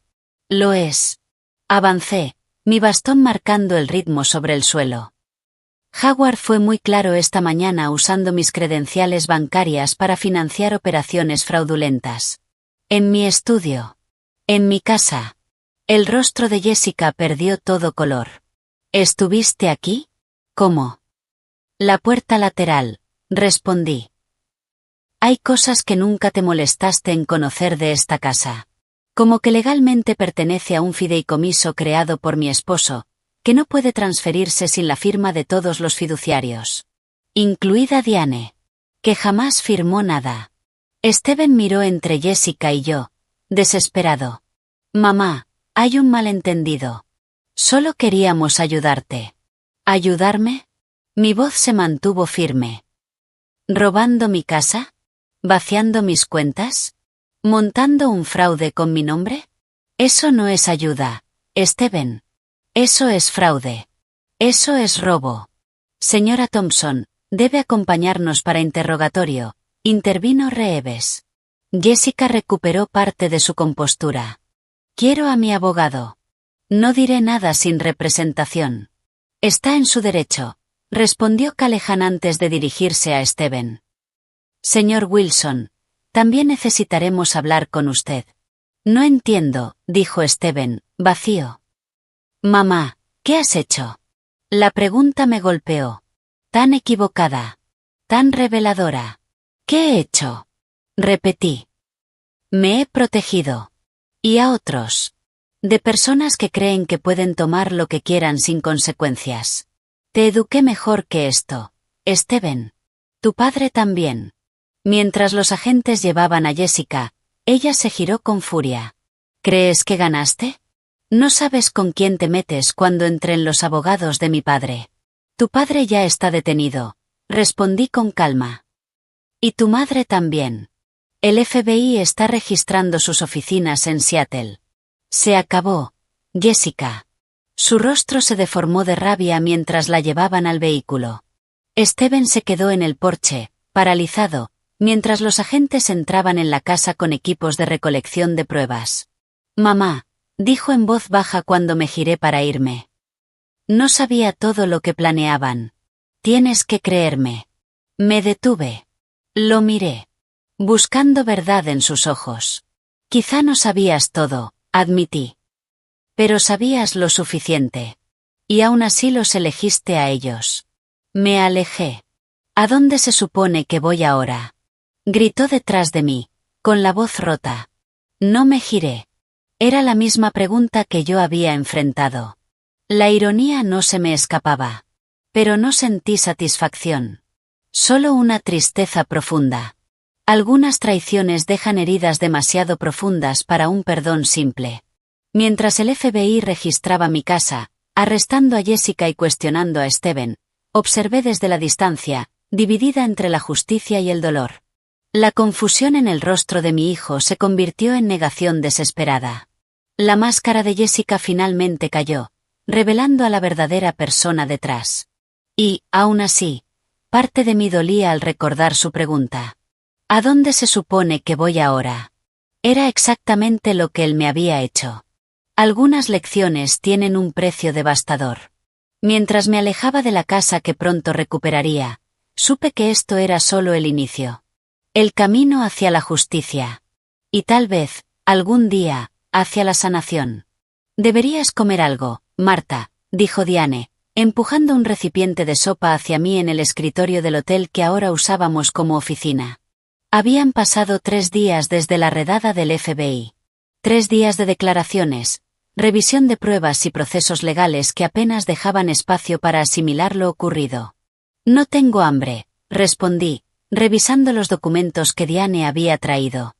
S1: Lo es. Avancé, mi bastón marcando el ritmo sobre el suelo. Howard fue muy claro esta mañana usando mis credenciales bancarias para financiar operaciones fraudulentas. En mi estudio. En mi casa. El rostro de Jessica perdió todo color. ¿Estuviste aquí? ¿Cómo? La puerta lateral, respondí. Hay cosas que nunca te molestaste en conocer de esta casa. Como que legalmente pertenece a un fideicomiso creado por mi esposo, que no puede transferirse sin la firma de todos los fiduciarios. Incluida Diane. Que jamás firmó nada. Steven miró entre Jessica y yo, desesperado. Mamá, hay un malentendido. Solo queríamos ayudarte. ¿Ayudarme? Mi voz se mantuvo firme. ¿Robando mi casa? ¿Vaciando mis cuentas? ¿Montando un fraude con mi nombre? Eso no es ayuda, Steven. Eso es fraude. Eso es robo. Señora Thompson, debe acompañarnos para interrogatorio, intervino Reeves. Jessica recuperó parte de su compostura. Quiero a mi abogado. No diré nada sin representación. Está en su derecho, respondió Callahan antes de dirigirse a Steven. Señor Wilson, también necesitaremos hablar con usted. No entiendo, dijo Steven, vacío. Mamá, ¿qué has hecho? La pregunta me golpeó. Tan equivocada. Tan reveladora. ¿Qué he hecho? Repetí. Me he protegido. Y a otros. De personas que creen que pueden tomar lo que quieran sin consecuencias. Te eduqué mejor que esto, Steven. Tu padre también. Mientras los agentes llevaban a Jessica, ella se giró con furia. ¿Crees que ganaste? No sabes con quién te metes cuando entren los abogados de mi padre. Tu padre ya está detenido, respondí con calma. Y tu madre también. El FBI está registrando sus oficinas en Seattle. Se acabó, Jessica. Su rostro se deformó de rabia mientras la llevaban al vehículo. Steven se quedó en el porche, paralizado, mientras los agentes entraban en la casa con equipos de recolección de pruebas. Mamá, dijo en voz baja cuando me giré para irme. No sabía todo lo que planeaban. Tienes que creerme. Me detuve. Lo miré. Buscando verdad en sus ojos. Quizá no sabías todo, admití. Pero sabías lo suficiente. Y aún así los elegiste a ellos. Me alejé. ¿A dónde se supone que voy ahora? Gritó detrás de mí, con la voz rota. No me giré. Era la misma pregunta que yo había enfrentado. La ironía no se me escapaba. Pero no sentí satisfacción. Solo una tristeza profunda. Algunas traiciones dejan heridas demasiado profundas para un perdón simple. Mientras el FBI registraba mi casa, arrestando a Jessica y cuestionando a Steven, observé desde la distancia, dividida entre la justicia y el dolor. La confusión en el rostro de mi hijo se convirtió en negación desesperada. La máscara de Jessica finalmente cayó, revelando a la verdadera persona detrás. Y, aún así, parte de mí dolía al recordar su pregunta. ¿A dónde se supone que voy ahora? Era exactamente lo que él me había hecho. Algunas lecciones tienen un precio devastador. Mientras me alejaba de la casa que pronto recuperaría, supe que esto era solo el inicio. El camino hacia la justicia. Y tal vez, algún día, hacia la sanación. Deberías comer algo, Marta, dijo Diane, empujando un recipiente de sopa hacia mí en el escritorio del hotel que ahora usábamos como oficina. Habían pasado 3 días desde la redada del FBI. 3 días de declaraciones, revisión de pruebas y procesos legales que apenas dejaban espacio para asimilar lo ocurrido. No tengo hambre, respondí, revisando los documentos que Diane había traído.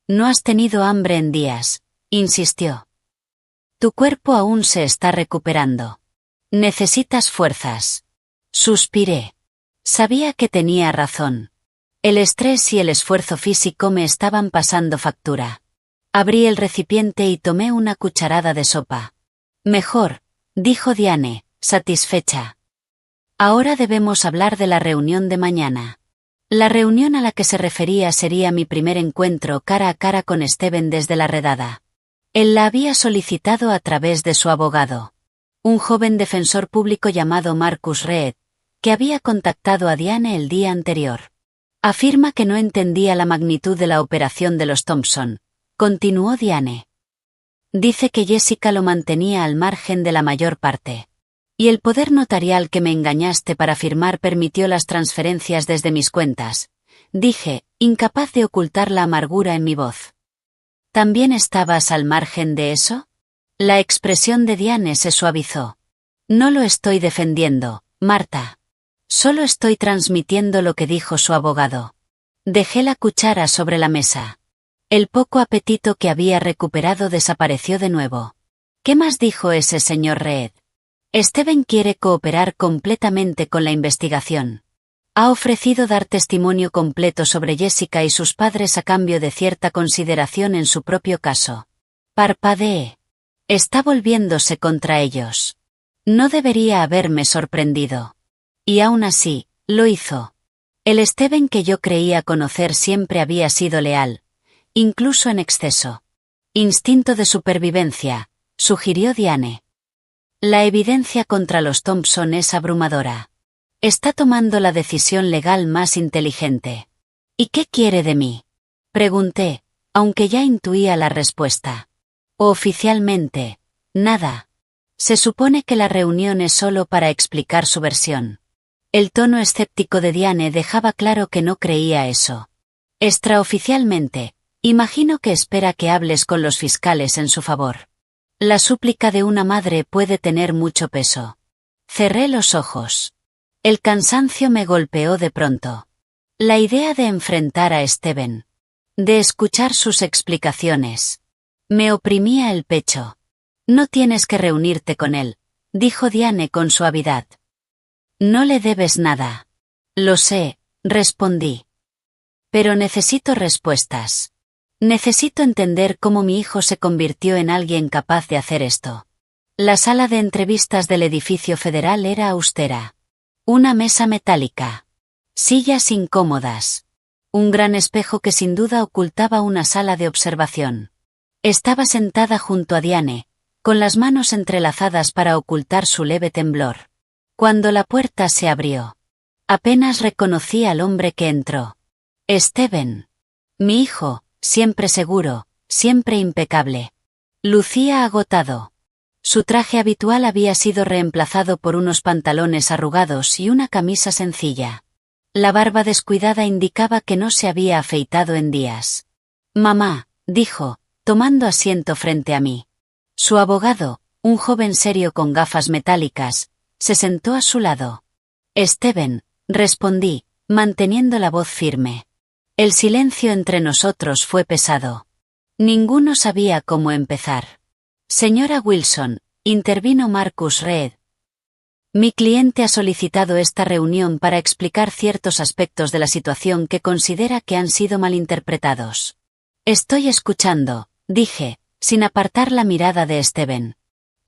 S1: No has tenido hambre en días, insistió. Tu cuerpo aún se está recuperando. Necesitas fuerzas. Suspiré. Sabía que tenía razón. El estrés y el esfuerzo físico me estaban pasando factura. Abrí el recipiente y tomé una cucharada de sopa. Mejor, dijo Diane, satisfecha. Ahora debemos hablar de la reunión de mañana. La reunión a la que se refería sería mi primer encuentro cara a cara con Steven desde la redada. Él la había solicitado a través de su abogado. Un joven defensor público llamado Marcus Reed, que había contactado a Diane el día anterior. Afirma que no entendía la magnitud de la operación de los Thompson, continuó Diane. Dice que Jessica lo mantenía al margen de la mayor parte. Y el poder notarial que me engañaste para firmar permitió las transferencias desde mis cuentas, dije, incapaz de ocultar la amargura en mi voz. ¿También estabas al margen de eso? La expresión de Diane se suavizó. No lo estoy defendiendo, Marta. Solo estoy transmitiendo lo que dijo su abogado. Dejé la cuchara sobre la mesa. El poco apetito que había recuperado desapareció de nuevo. ¿Qué más dijo ese señor Reed? Steven quiere cooperar completamente con la investigación. Ha ofrecido dar testimonio completo sobre Jessica y sus padres a cambio de cierta consideración en su propio caso. Parpadeé. Está volviéndose contra ellos. No debería haberme sorprendido. Y aún así, lo hizo. El Steven que yo creía conocer siempre había sido leal, incluso en exceso. Instinto de supervivencia, sugirió Diane. La evidencia contra los Thompson es abrumadora. Está tomando la decisión legal más inteligente. ¿Y qué quiere de mí? Pregunté, aunque ya intuía la respuesta. Oficialmente, nada. Se supone que la reunión es solo para explicar su versión. El tono escéptico de Diane dejaba claro que no creía eso. Extraoficialmente, imagino que espera que hables con los fiscales en su favor. La súplica de una madre puede tener mucho peso. Cerré los ojos. El cansancio me golpeó de pronto. La idea de enfrentar a Steven. De escuchar sus explicaciones. Me oprimía el pecho. No tienes que reunirte con él, dijo Diane con suavidad. No le debes nada. Lo sé, respondí. Pero necesito respuestas. Necesito entender cómo mi hijo se convirtió en alguien capaz de hacer esto. La sala de entrevistas del edificio federal era austera. Una mesa metálica. Sillas incómodas. Un gran espejo que sin duda ocultaba una sala de observación. Estaba sentada junto a Diane, con las manos entrelazadas para ocultar su leve temblor. Cuando la puerta se abrió, apenas reconocí al hombre que entró. Steven. Mi hijo, siempre seguro, siempre impecable. Lucía agotado. Su traje habitual había sido reemplazado por unos pantalones arrugados y una camisa sencilla. La barba descuidada indicaba que no se había afeitado en días. Mamá, dijo, tomando asiento frente a mí. Su abogado, un joven serio con gafas metálicas, se sentó a su lado. Steven, respondí, manteniendo la voz firme. El silencio entre nosotros fue pesado. Ninguno sabía cómo empezar. Señora Wilson, intervino Marcus Reed. Mi cliente ha solicitado esta reunión para explicar ciertos aspectos de la situación que considera que han sido malinterpretados. Estoy escuchando, dije, sin apartar la mirada de Steven.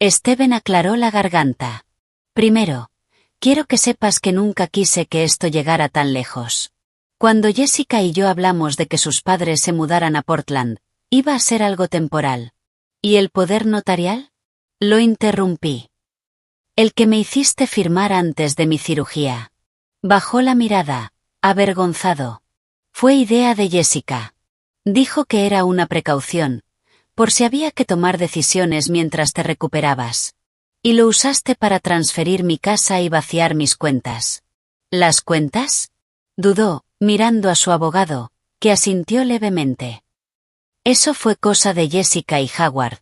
S1: Steven aclaró la garganta. Primero, quiero que sepas que nunca quise que esto llegara tan lejos. Cuando Jessica y yo hablamos de que sus padres se mudaran a Portland, iba a ser algo temporal. ¿Y el poder notarial? Lo interrumpí. El que me hiciste firmar antes de mi cirugía. Bajó la mirada, avergonzado. Fue idea de Jessica. Dijo que era una precaución, por si había que tomar decisiones mientras te recuperabas. Y lo usaste para transferir mi casa y vaciar mis cuentas. ¿Las cuentas? Dudó, mirando a su abogado, que asintió levemente. Eso fue cosa de Jessica y Howard.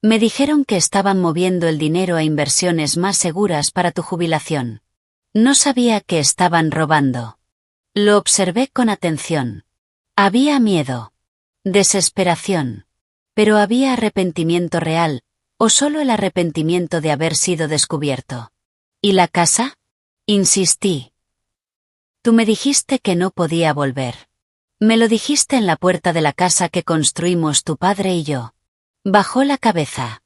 S1: Me dijeron que estaban moviendo el dinero a inversiones más seguras para tu jubilación. No sabía que estaban robando. Lo observé con atención. Había miedo. Desesperación. Pero había arrepentimiento real, o solo el arrepentimiento de haber sido descubierto. ¿Y la casa? Insistí. Tú me dijiste que no podía volver. Me lo dijiste en la puerta de la casa que construimos tu padre y yo. Bajó la cabeza.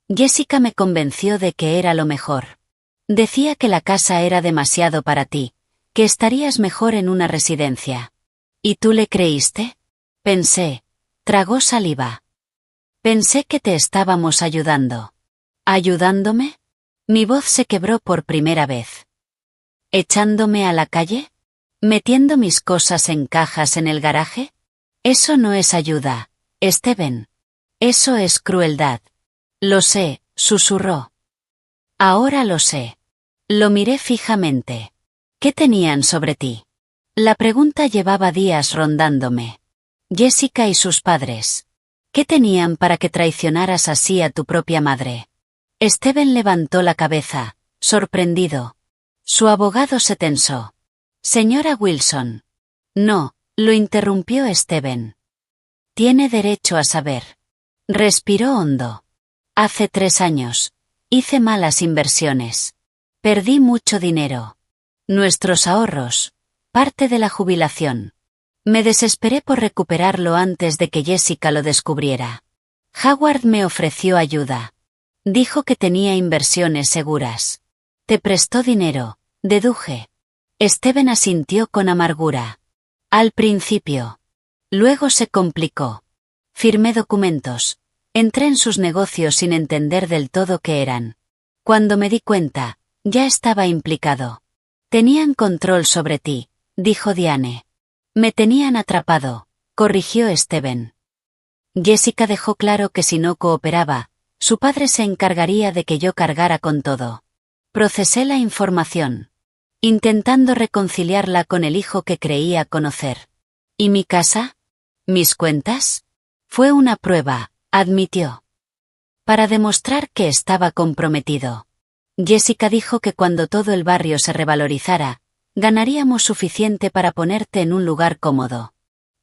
S1: Jessica me convenció de que era lo mejor. Decía que la casa era demasiado para ti, que estarías mejor en una residencia. ¿Y tú le creíste? Pensé. Tragó saliva. Pensé que te estábamos ayudando. ¿Ayudándome? Mi voz se quebró por primera vez. ¿Echándome a la calle? ¿Metiendo mis cosas en cajas en el garaje? Eso no es ayuda, Steven. Eso es crueldad. Lo sé, susurró. Ahora lo sé. Lo miré fijamente. ¿Qué tenían sobre ti? La pregunta llevaba días rondándome. Jessica y sus padres. ¿Qué tenían para que traicionaras así a tu propia madre? Steven levantó la cabeza, sorprendido. Su abogado se tensó. Señora Wilson. No, lo interrumpió Steven. Tiene derecho a saber. Respiró hondo. Hace 3 años. Hice malas inversiones. Perdí mucho dinero. Nuestros ahorros. Parte de la jubilación. Me desesperé por recuperarlo antes de que Jessica lo descubriera. Howard me ofreció ayuda. Dijo que tenía inversiones seguras. Te prestó dinero, deduje. Steven asintió con amargura. Al principio. Luego se complicó. Firmé documentos. Entré en sus negocios sin entender del todo qué eran. Cuando me di cuenta, ya estaba implicado. Tenían control sobre ti, dijo Diane. Me tenían atrapado, corrigió Steven. Jessica dejó claro que si no cooperaba, su padre se encargaría de que yo cargara con todo. Procesé la información, intentando reconciliarla con el hijo que creía conocer. ¿Y mi casa? ¿Mis cuentas? Fue una prueba, admitió. Para demostrar que estaba comprometido. Jessica dijo que cuando todo el barrio se revalorizara, ganaríamos suficiente para ponerte en un lugar cómodo.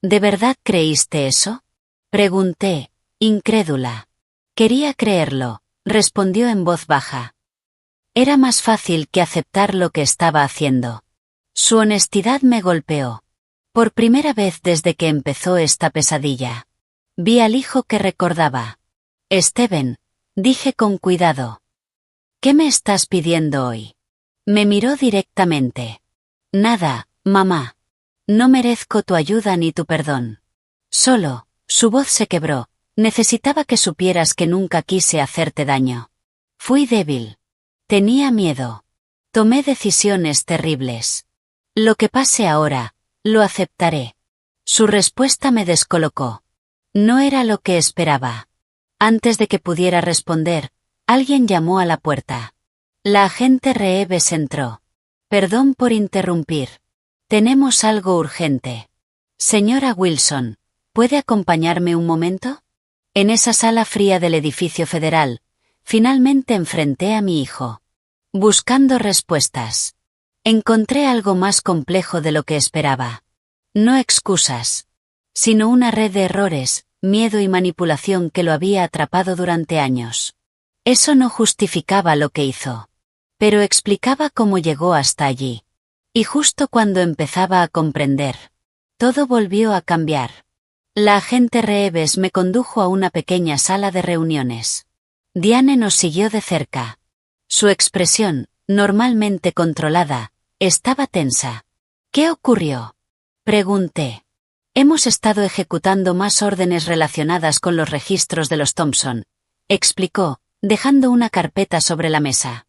S1: ¿De verdad creíste eso? Pregunté, incrédula. Quería creerlo, respondió en voz baja. Era más fácil que aceptar lo que estaba haciendo. Su honestidad me golpeó. Por primera vez desde que empezó esta pesadilla. Vi al hijo que recordaba. Steven, dije con cuidado. ¿Qué me estás pidiendo hoy? Me miró directamente. Nada, mamá. No merezco tu ayuda ni tu perdón. Solo, su voz se quebró, necesitaba que supieras que nunca quise hacerte daño. Fui débil. Tenía miedo. Tomé decisiones terribles. Lo que pase ahora, lo aceptaré. Su respuesta me descolocó. No era lo que esperaba. Antes de que pudiera responder, alguien llamó a la puerta. La agente Reeves entró. Perdón por interrumpir. Tenemos algo urgente. Señora Wilson, ¿puede acompañarme un momento? En esa sala fría del edificio federal, finalmente enfrenté a mi hijo. Buscando respuestas. Encontré algo más complejo de lo que esperaba. No excusas, sino una red de errores, miedo y manipulación que lo había atrapado durante años. Eso no justificaba lo que hizo, pero explicaba cómo llegó hasta allí. Y justo cuando empezaba a comprender, todo volvió a cambiar. La agente Reeves me condujo a una pequeña sala de reuniones. Diane nos siguió de cerca. Su expresión, normalmente controlada, estaba tensa. ¿Qué ocurrió?, pregunté. Hemos estado ejecutando más órdenes relacionadas con los registros de los Thompson, explicó, dejando una carpeta sobre la mesa.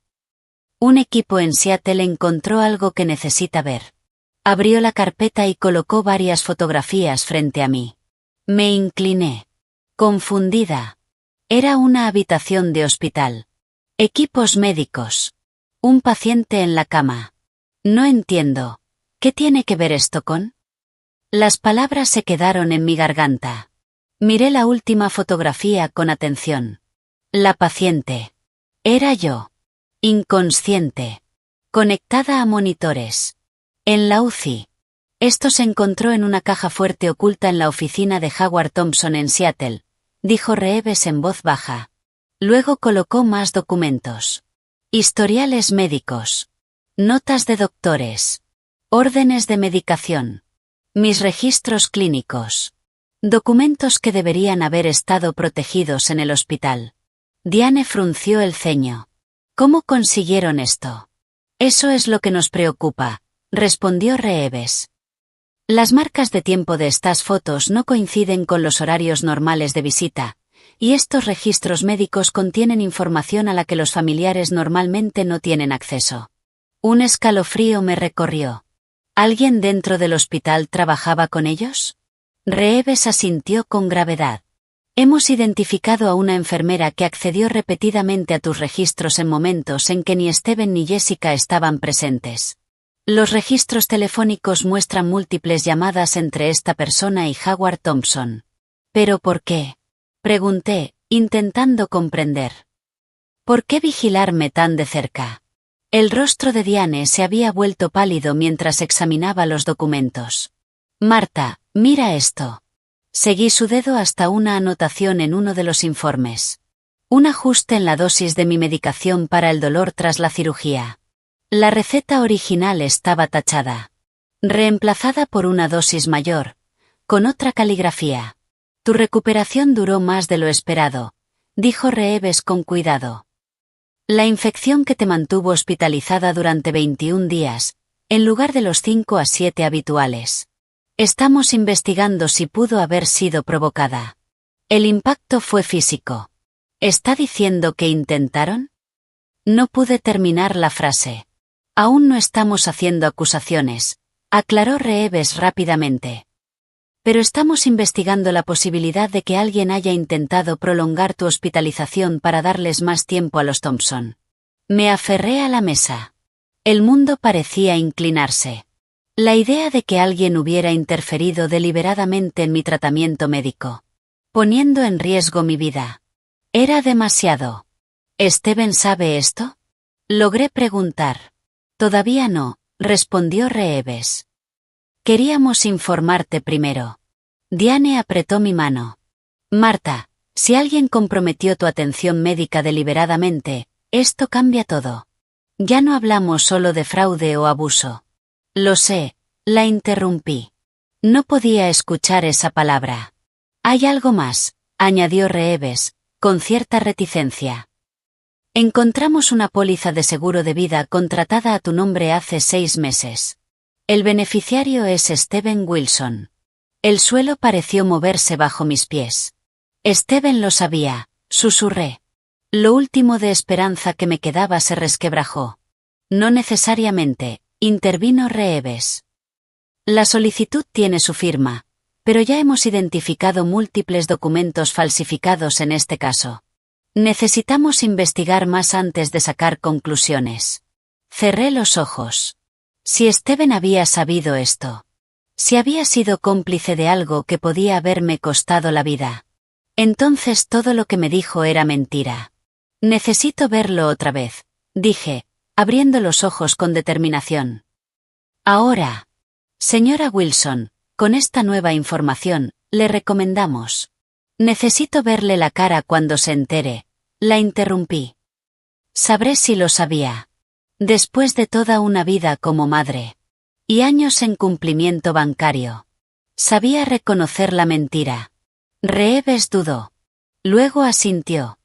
S1: Un equipo en Seattle encontró algo que necesita ver. Abrió la carpeta y colocó varias fotografías frente a mí. Me incliné. Confundida. Era una habitación de hospital. Equipos médicos. Un paciente en la cama. No entiendo. ¿Qué tiene que ver esto con? Las palabras se quedaron en mi garganta. Miré la última fotografía con atención. La paciente. Era yo. Inconsciente. Conectada a monitores. En la UCI. Esto se encontró en una caja fuerte oculta en la oficina de Howard Thompson en Seattle, dijo Reeves en voz baja. Luego colocó más documentos. Historiales médicos. Notas de doctores. Órdenes de medicación. Mis registros clínicos. Documentos que deberían haber estado protegidos en el hospital. Diane frunció el ceño. ¿Cómo consiguieron esto? Eso es lo que nos preocupa, respondió Reeves. Las marcas de tiempo de estas fotos no coinciden con los horarios normales de visita, y estos registros médicos contienen información a la que los familiares normalmente no tienen acceso. Un escalofrío me recorrió. ¿Alguien dentro del hospital trabajaba con ellos? Reeves asintió con gravedad. Hemos identificado a una enfermera que accedió repetidamente a tus registros en momentos en que ni Steven ni Jessica estaban presentes. Los registros telefónicos muestran múltiples llamadas entre esta persona y Howard Thompson. ¿Pero por qué?, pregunté, intentando comprender. ¿Por qué vigilarme tan de cerca? El rostro de Diane se había vuelto pálido mientras examinaba los documentos. Marta, mira esto. Seguí su dedo hasta una anotación en uno de los informes. Un ajuste en la dosis de mi medicación para el dolor tras la cirugía. La receta original estaba tachada. Reemplazada por una dosis mayor, con otra caligrafía. Tu recuperación duró más de lo esperado, dijo Reeves con cuidado. La infección que te mantuvo hospitalizada durante 21 días, en lugar de los 5 a 7 habituales. Estamos investigando si pudo haber sido provocada. El impacto fue físico. ¿Está diciendo que intentaron? No pude terminar la frase. Aún no estamos haciendo acusaciones, aclaró Reeves rápidamente. Pero estamos investigando la posibilidad de que alguien haya intentado prolongar tu hospitalización para darles más tiempo a los Thompson. Me aferré a la mesa. El mundo parecía inclinarse. La idea de que alguien hubiera interferido deliberadamente en mi tratamiento médico, poniendo en riesgo mi vida, era demasiado. ¿Steven sabe esto?, logré preguntar. Todavía no, respondió Reeves. Queríamos informarte primero. Diane apretó mi mano. Marta, si alguien comprometió tu atención médica deliberadamente, esto cambia todo. Ya no hablamos solo de fraude o abuso. Lo sé, la interrumpí. No podía escuchar esa palabra. Hay algo más, añadió Reeves, con cierta reticencia. Encontramos una póliza de seguro de vida contratada a tu nombre hace 6 meses. El beneficiario es Steven Wilson. El suelo pareció moverse bajo mis pies. Steven lo sabía, susurré. Lo último de esperanza que me quedaba se resquebrajó. No necesariamente, intervino Reeves. La solicitud tiene su firma, pero ya hemos identificado múltiples documentos falsificados en este caso. Necesitamos investigar más antes de sacar conclusiones. Cerré los ojos. Si Steven había sabido esto. Si había sido cómplice de algo que podía haberme costado la vida. Entonces todo lo que me dijo era mentira. Necesito verlo otra vez, dije, abriendo los ojos con determinación. Ahora. Señora Wilson, con esta nueva información, le recomendamos. Necesito verle la cara cuando se entere. La interrumpí. Sabré si lo sabía. Después de toda una vida como madre. Y años en cumplimiento bancario. Sabía reconocer la mentira. Reeves dudó. Luego asintió.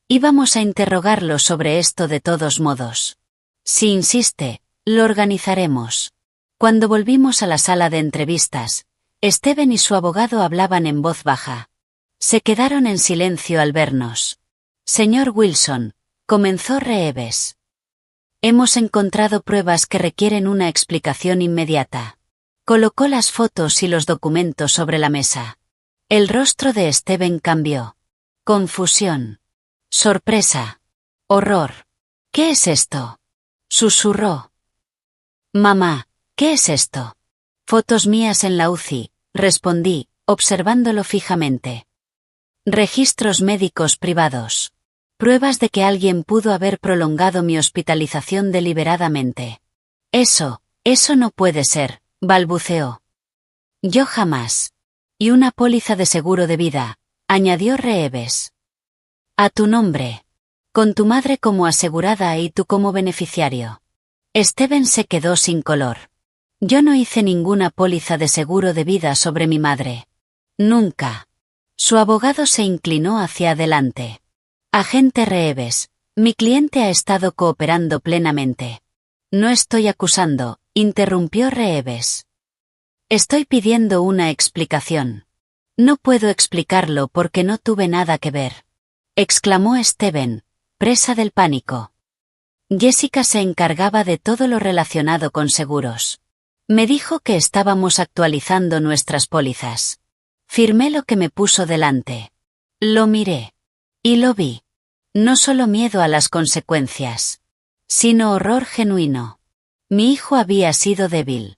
S1: Íbamos a interrogarlo sobre esto de todos modos. Si insiste, lo organizaremos. Cuando volvimos a la sala de entrevistas, Steven y su abogado hablaban en voz baja. Se quedaron en silencio al vernos. Señor Wilson, comenzó Reeves. Hemos encontrado pruebas que requieren una explicación inmediata. Colocó las fotos y los documentos sobre la mesa. El rostro de Steven cambió. Confusión. Sorpresa. Horror. ¿Qué es esto? Susurró. Mamá, ¿qué es esto? Fotos mías en la UCI, respondí, observándolo fijamente. Registros médicos privados. Pruebas de que alguien pudo haber prolongado mi hospitalización deliberadamente. Eso no puede ser, balbuceó. Yo jamás. Y una póliza de seguro de vida, añadió Reeves. A tu nombre. Con tu madre como asegurada y tú como beneficiario. Steven se quedó sin color. Yo no hice ninguna póliza de seguro de vida sobre mi madre. Nunca. Su abogado se inclinó hacia adelante. Agente Reeves, mi cliente ha estado cooperando plenamente. No estoy acusando, interrumpió Reeves. Estoy pidiendo una explicación. No puedo explicarlo porque no tuve nada que ver. Exclamó Steven, presa del pánico. Jessica se encargaba de todo lo relacionado con seguros. Me dijo que estábamos actualizando nuestras pólizas. Firmé lo que me puso delante. Lo miré. Y lo vi. No solo miedo a las consecuencias, sino horror genuino. Mi hijo había sido débil.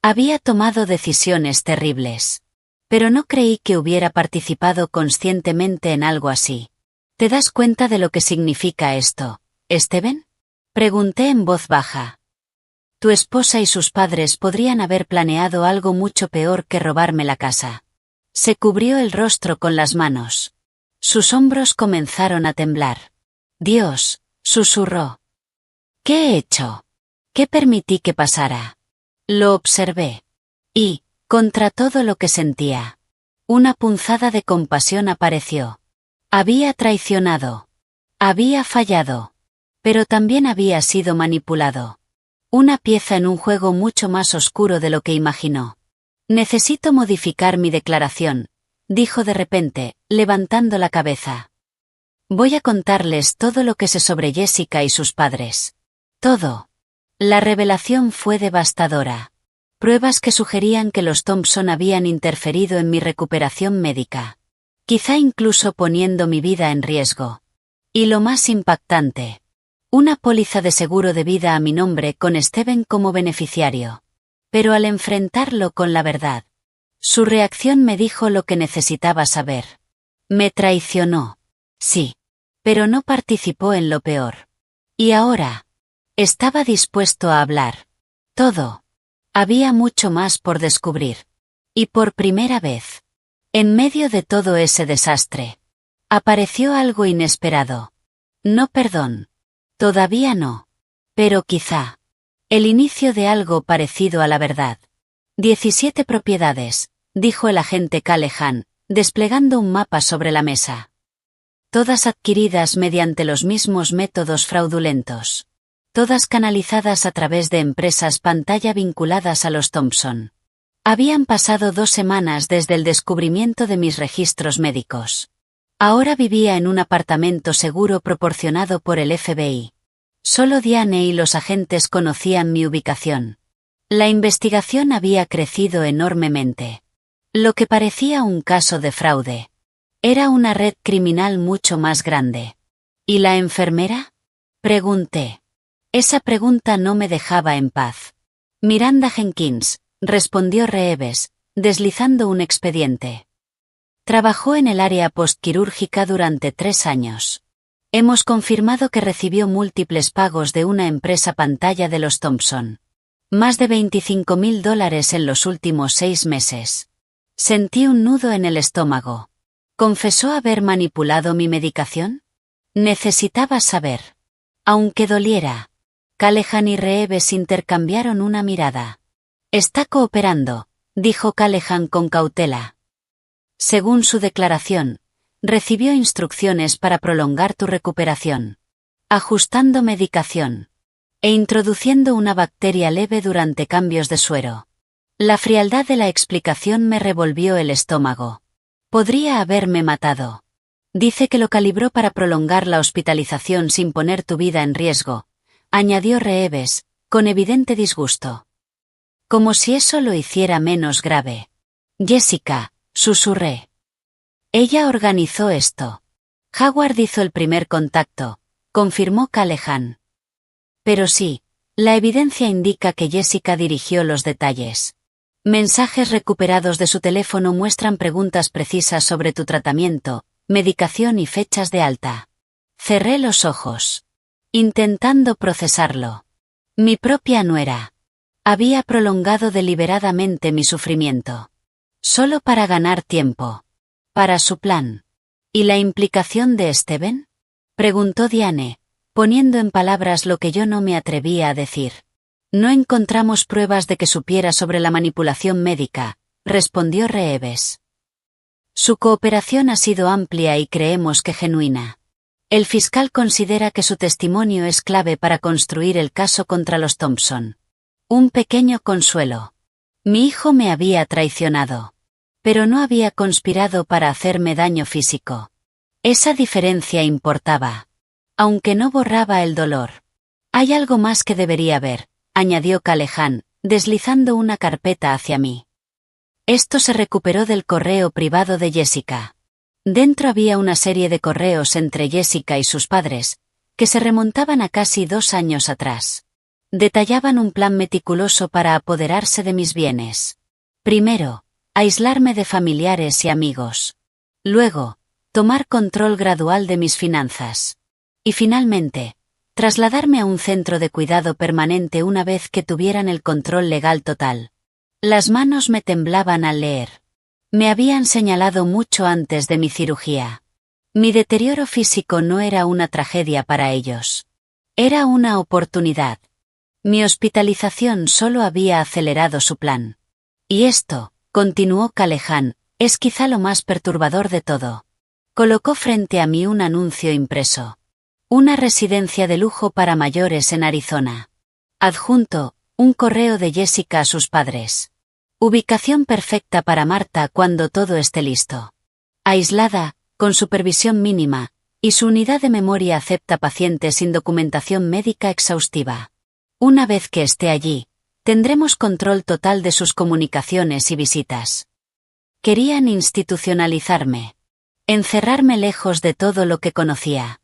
S1: Había tomado decisiones terribles. Pero no creí que hubiera participado conscientemente en algo así. ¿Te das cuenta de lo que significa esto, Steven? Pregunté en voz baja. Tu esposa y sus padres podrían haber planeado algo mucho peor que robarme la casa. Se cubrió el rostro con las manos. Sus hombros comenzaron a temblar. Dios, susurró. ¿Qué he hecho? ¿Qué permití que pasara? Lo observé. Y, contra todo lo que sentía, una punzada de compasión apareció. Había traicionado. Había fallado. Pero también había sido manipulado. Una pieza en un juego mucho más oscuro de lo que imaginó. Necesito modificar mi declaración, dijo de repente, levantando la cabeza. Voy a contarles todo lo que sé sobre Jessica y sus padres. Todo. La revelación fue devastadora. Pruebas que sugerían que los Thompson habían interferido en mi recuperación médica. Quizá incluso poniendo mi vida en riesgo. Y lo más impactante. Una póliza de seguro de vida a mi nombre con Steven como beneficiario. Pero al enfrentarlo con la verdad, su reacción me dijo lo que necesitaba saber. Me traicionó. Sí. Pero no participó en lo peor. Y ahora, estaba dispuesto a hablar. Todo. Había mucho más por descubrir. Y por primera vez, en medio de todo ese desastre, apareció algo inesperado. No perdón. Todavía no. Pero quizá. El inicio de algo parecido a la verdad. 17 propiedades, dijo el agente Callahan, desplegando un mapa sobre la mesa. Todas adquiridas mediante los mismos métodos fraudulentos. Todas canalizadas a través de empresas pantalla vinculadas a los Thompson. Habían pasado 2 semanas desde el descubrimiento de mis registros médicos. Ahora vivía en un apartamento seguro proporcionado por el FBI. Solo Diane y los agentes conocían mi ubicación. La investigación había crecido enormemente. Lo que parecía un caso de fraude. Era una red criminal mucho más grande. ¿Y la enfermera? Pregunté. Esa pregunta no me dejaba en paz. Miranda Jenkins, respondió Reeves, deslizando un expediente. Trabajó en el área postquirúrgica durante 3 años. Hemos confirmado que recibió múltiples pagos de una empresa pantalla de los Thompson. Más de $25.000 en los últimos 6 meses. Sentí un nudo en el estómago. ¿Confesó haber manipulado mi medicación? Necesitaba saber. Aunque doliera. Callahan y Reeves intercambiaron una mirada. Está cooperando, dijo Callahan con cautela. Según su declaración, recibió instrucciones para prolongar tu recuperación. Ajustando medicación. E introduciendo una bacteria leve durante cambios de suero. La frialdad de la explicación me revolvió el estómago. Podría haberme matado. Dice que lo calibró para prolongar la hospitalización sin poner tu vida en riesgo, añadió Reeves, con evidente disgusto. Como si eso lo hiciera menos grave. Jessica, susurré. Ella organizó esto. Howard hizo el primer contacto, confirmó Callahan. Pero sí, la evidencia indica que Jessica dirigió los detalles. Mensajes recuperados de su teléfono muestran preguntas precisas sobre tu tratamiento, medicación y fechas de alta. Cerré los ojos. Intentando procesarlo. Mi propia nuera. Había prolongado deliberadamente mi sufrimiento. Solo para ganar tiempo. Para su plan. ¿Y la implicación de Steven? Preguntó Diane, poniendo en palabras lo que yo no me atrevía a decir. No encontramos pruebas de que supiera sobre la manipulación médica, respondió Reeves. Su cooperación ha sido amplia y creemos que genuina. El fiscal considera que su testimonio es clave para construir el caso contra los Thompson. Un pequeño consuelo. Mi hijo me había traicionado. Pero no había conspirado para hacerme daño físico. Esa diferencia importaba. Aunque no borraba el dolor. Hay algo más que debería ver, añadió Callahan, deslizando una carpeta hacia mí. Esto se recuperó del correo privado de Jessica. Dentro había una serie de correos entre Jessica y sus padres, que se remontaban a casi 2 años atrás. Detallaban un plan meticuloso para apoderarse de mis bienes. Primero, aislarme de familiares y amigos. Luego, tomar control gradual de mis finanzas. Y finalmente, trasladarme a un centro de cuidado permanente una vez que tuvieran el control legal total. Las manos me temblaban al leer. Me habían señalado mucho antes de mi cirugía. Mi deterioro físico no era una tragedia para ellos. Era una oportunidad. Mi hospitalización solo había acelerado su plan. Y esto, continuó Callahan, es quizá lo más perturbador de todo. Colocó frente a mí un anuncio impreso. Una residencia de lujo para mayores en Arizona. Adjunto, un correo de Jessica a sus padres. Ubicación perfecta para Marta cuando todo esté listo. Aislada, con supervisión mínima, y su unidad de memoria acepta pacientes sin documentación médica exhaustiva. Una vez que esté allí, tendremos control total de sus comunicaciones y visitas. Querían institucionalizarme. Encerrarme lejos de todo lo que conocía.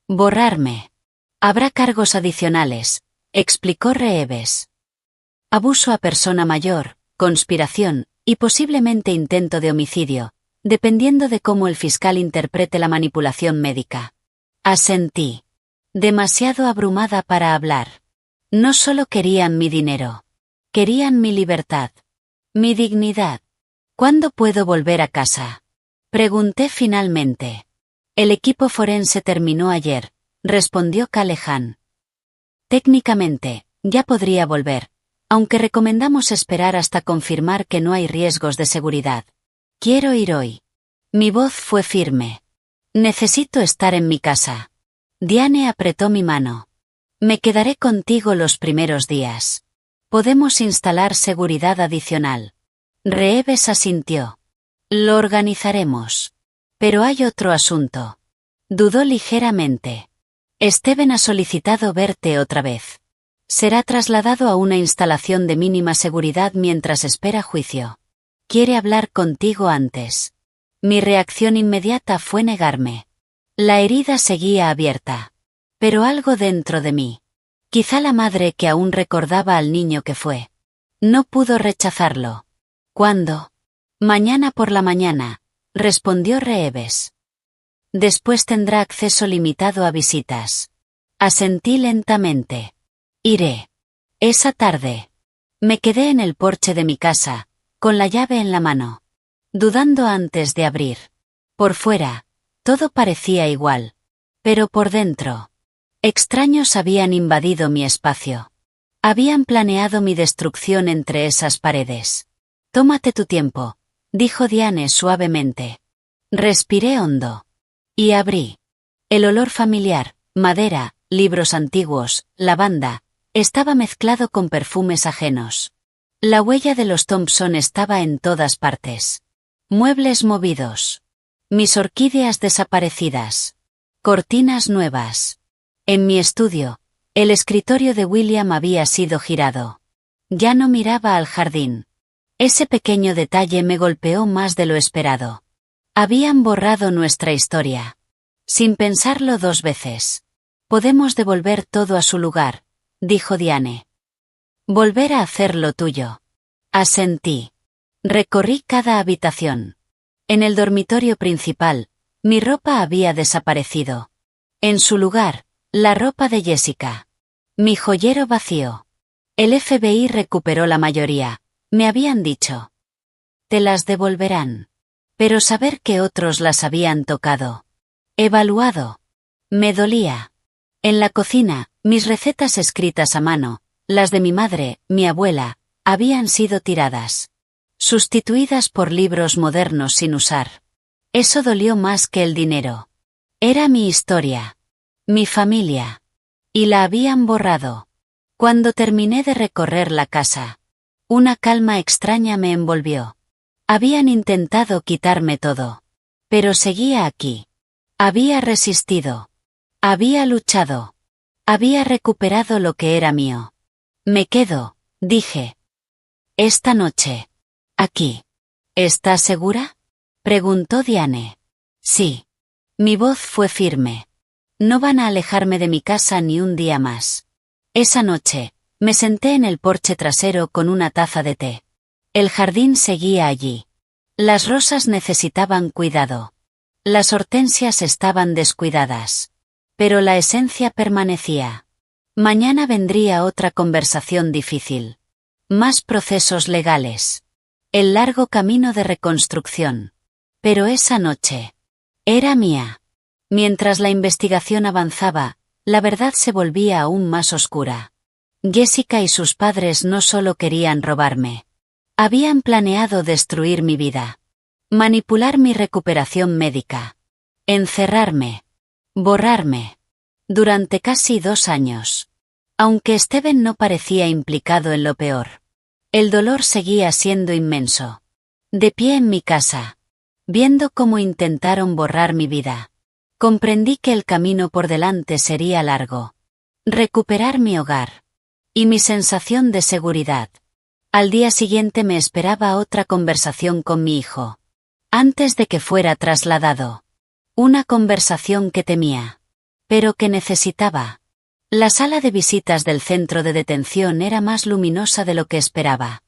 S1: Borrarme. Habrá cargos adicionales, explicó Reeves. Abuso a persona mayor, conspiración, y posiblemente intento de homicidio, dependiendo de cómo el fiscal interprete la manipulación médica. Asentí. Demasiado abrumada para hablar. No solo querían mi dinero. Querían mi libertad. Mi dignidad. ¿Cuándo puedo volver a casa? Pregunté finalmente. El equipo forense terminó ayer, respondió Callahan. Técnicamente, ya podría volver, aunque recomendamos esperar hasta confirmar que no hay riesgos de seguridad. Quiero ir hoy. Mi voz fue firme. Necesito estar en mi casa. Diane apretó mi mano. Me quedaré contigo los primeros días. Podemos instalar seguridad adicional. Reeves asintió. Lo organizaremos. Pero hay otro asunto. Dudó ligeramente. Steven ha solicitado verte otra vez. Será trasladado a una instalación de mínima seguridad mientras espera juicio. Quiere hablar contigo antes. Mi reacción inmediata fue negarme. La herida seguía abierta. Pero algo dentro de mí. Quizá la madre que aún recordaba al niño que fue. No pudo rechazarlo. ¿Cuándo? Mañana por la mañana, respondió Reeves. Después tendrá acceso limitado a visitas. Asentí lentamente. Iré. Esa tarde. Me quedé en el porche de mi casa, con la llave en la mano, dudando antes de abrir. Por fuera, todo parecía igual. Pero por dentro, extraños habían invadido mi espacio. Habían planeado mi destrucción entre esas paredes. Tómate tu tiempo, dijo Diane suavemente. Respiré hondo. Y abrí. El olor familiar, madera, libros antiguos, lavanda, estaba mezclado con perfumes ajenos. La huella de los Thompson estaba en todas partes. Muebles movidos. Mis orquídeas desaparecidas. Cortinas nuevas. En mi estudio, el escritorio de William había sido girado. Ya no miraba al jardín. Ese pequeño detalle me golpeó más de lo esperado. Habían borrado nuestra historia. Sin pensarlo dos veces. Podemos devolver todo a su lugar, dijo Diane. Volver a hacer lo tuyo. Asentí. Recorrí cada habitación. En el dormitorio principal, mi ropa había desaparecido. En su lugar, la ropa de Jessica. Mi joyero vacío. El FBI recuperó la mayoría, me habían dicho. Te las devolverán. Pero saber que otros las habían tocado. Evaluado. Me dolía. En la cocina, mis recetas escritas a mano, las de mi madre, mi abuela, habían sido tiradas. Sustituidas por libros modernos sin usar. Eso dolió más que el dinero. Era mi historia. Mi familia. Y la habían borrado. Cuando terminé de recorrer la casa, una calma extraña me envolvió. Habían intentado quitarme todo. Pero seguía aquí. Había resistido. Había luchado. Había recuperado lo que era mío. Me quedo, dije. Esta noche. Aquí. ¿Estás segura? Preguntó Diane. Sí. Mi voz fue firme. No van a alejarme de mi casa ni un día más. Esa noche, me senté en el porche trasero con una taza de té. El jardín seguía allí. Las rosas necesitaban cuidado. Las hortensias estaban descuidadas. Pero la esencia permanecía. Mañana vendría otra conversación difícil. Más procesos legales. El largo camino de reconstrucción. Pero esa noche era mía. Mientras la investigación avanzaba, la verdad se volvía aún más oscura. Jessica y sus padres no solo querían robarme. Habían planeado destruir mi vida. Manipular mi recuperación médica. Encerrarme. Borrarme. Durante casi 2 años. Aunque Steven no parecía implicado en lo peor. El dolor seguía siendo inmenso. De pie en mi casa. Viendo cómo intentaron borrar mi vida. Comprendí que el camino por delante sería largo. Recuperar mi hogar. Y mi sensación de seguridad. Al día siguiente me esperaba otra conversación con mi hijo. Antes de que fuera trasladado. Una conversación que temía. Pero que necesitaba. La sala de visitas del centro de detención era más luminosa de lo que esperaba.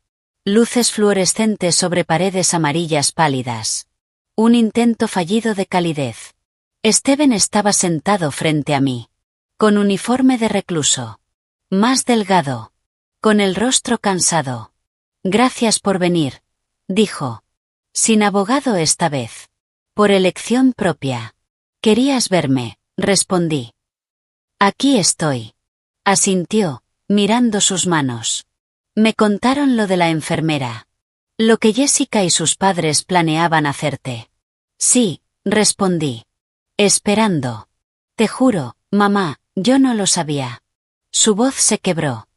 S1: Luces fluorescentes sobre paredes amarillas pálidas. Un intento fallido de calidez. Steven estaba sentado frente a mí. Con uniforme de recluso. Más delgado. Con el rostro cansado. Gracias por venir, dijo. Sin abogado esta vez. Por elección propia. Querías verme, respondí. Aquí estoy. Asintió, mirando sus manos. Me contaron lo de la enfermera. Lo que Jessica y sus padres planeaban hacerte. Sí, respondí. Esperando. Te juro, mamá, yo no lo sabía. Su voz se quebró.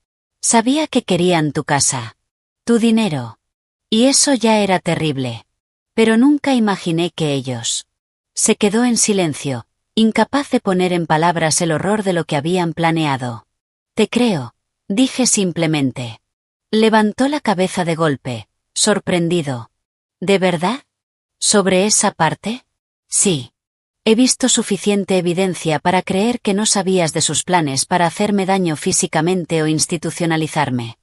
S1: Sabía que querían tu casa. Tu dinero. Y eso ya era terrible. Pero nunca imaginé que ellos. Se quedó en silencio, incapaz de poner en palabras el horror de lo que habían planeado. Te creo, dije simplemente. Levantó la cabeza de golpe, sorprendido. ¿De verdad? ¿Sobre esa parte? Sí. He visto suficiente evidencia para creer que no sabías de sus planes para hacerme daño físicamente o institucionalizarme.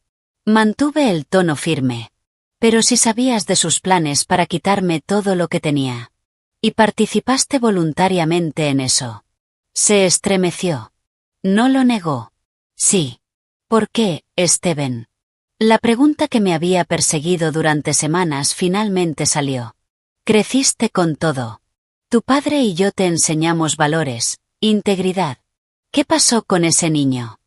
S1: Mantuve el tono firme. Pero si sabías de sus planes para quitarme todo lo que tenía. Y participaste voluntariamente en eso. Se estremeció. No lo negó. Sí. ¿Por qué, Steven? La pregunta que me había perseguido durante semanas finalmente salió. Creciste con todo. Tu padre y yo te enseñamos valores, integridad. ¿Qué pasó con ese niño?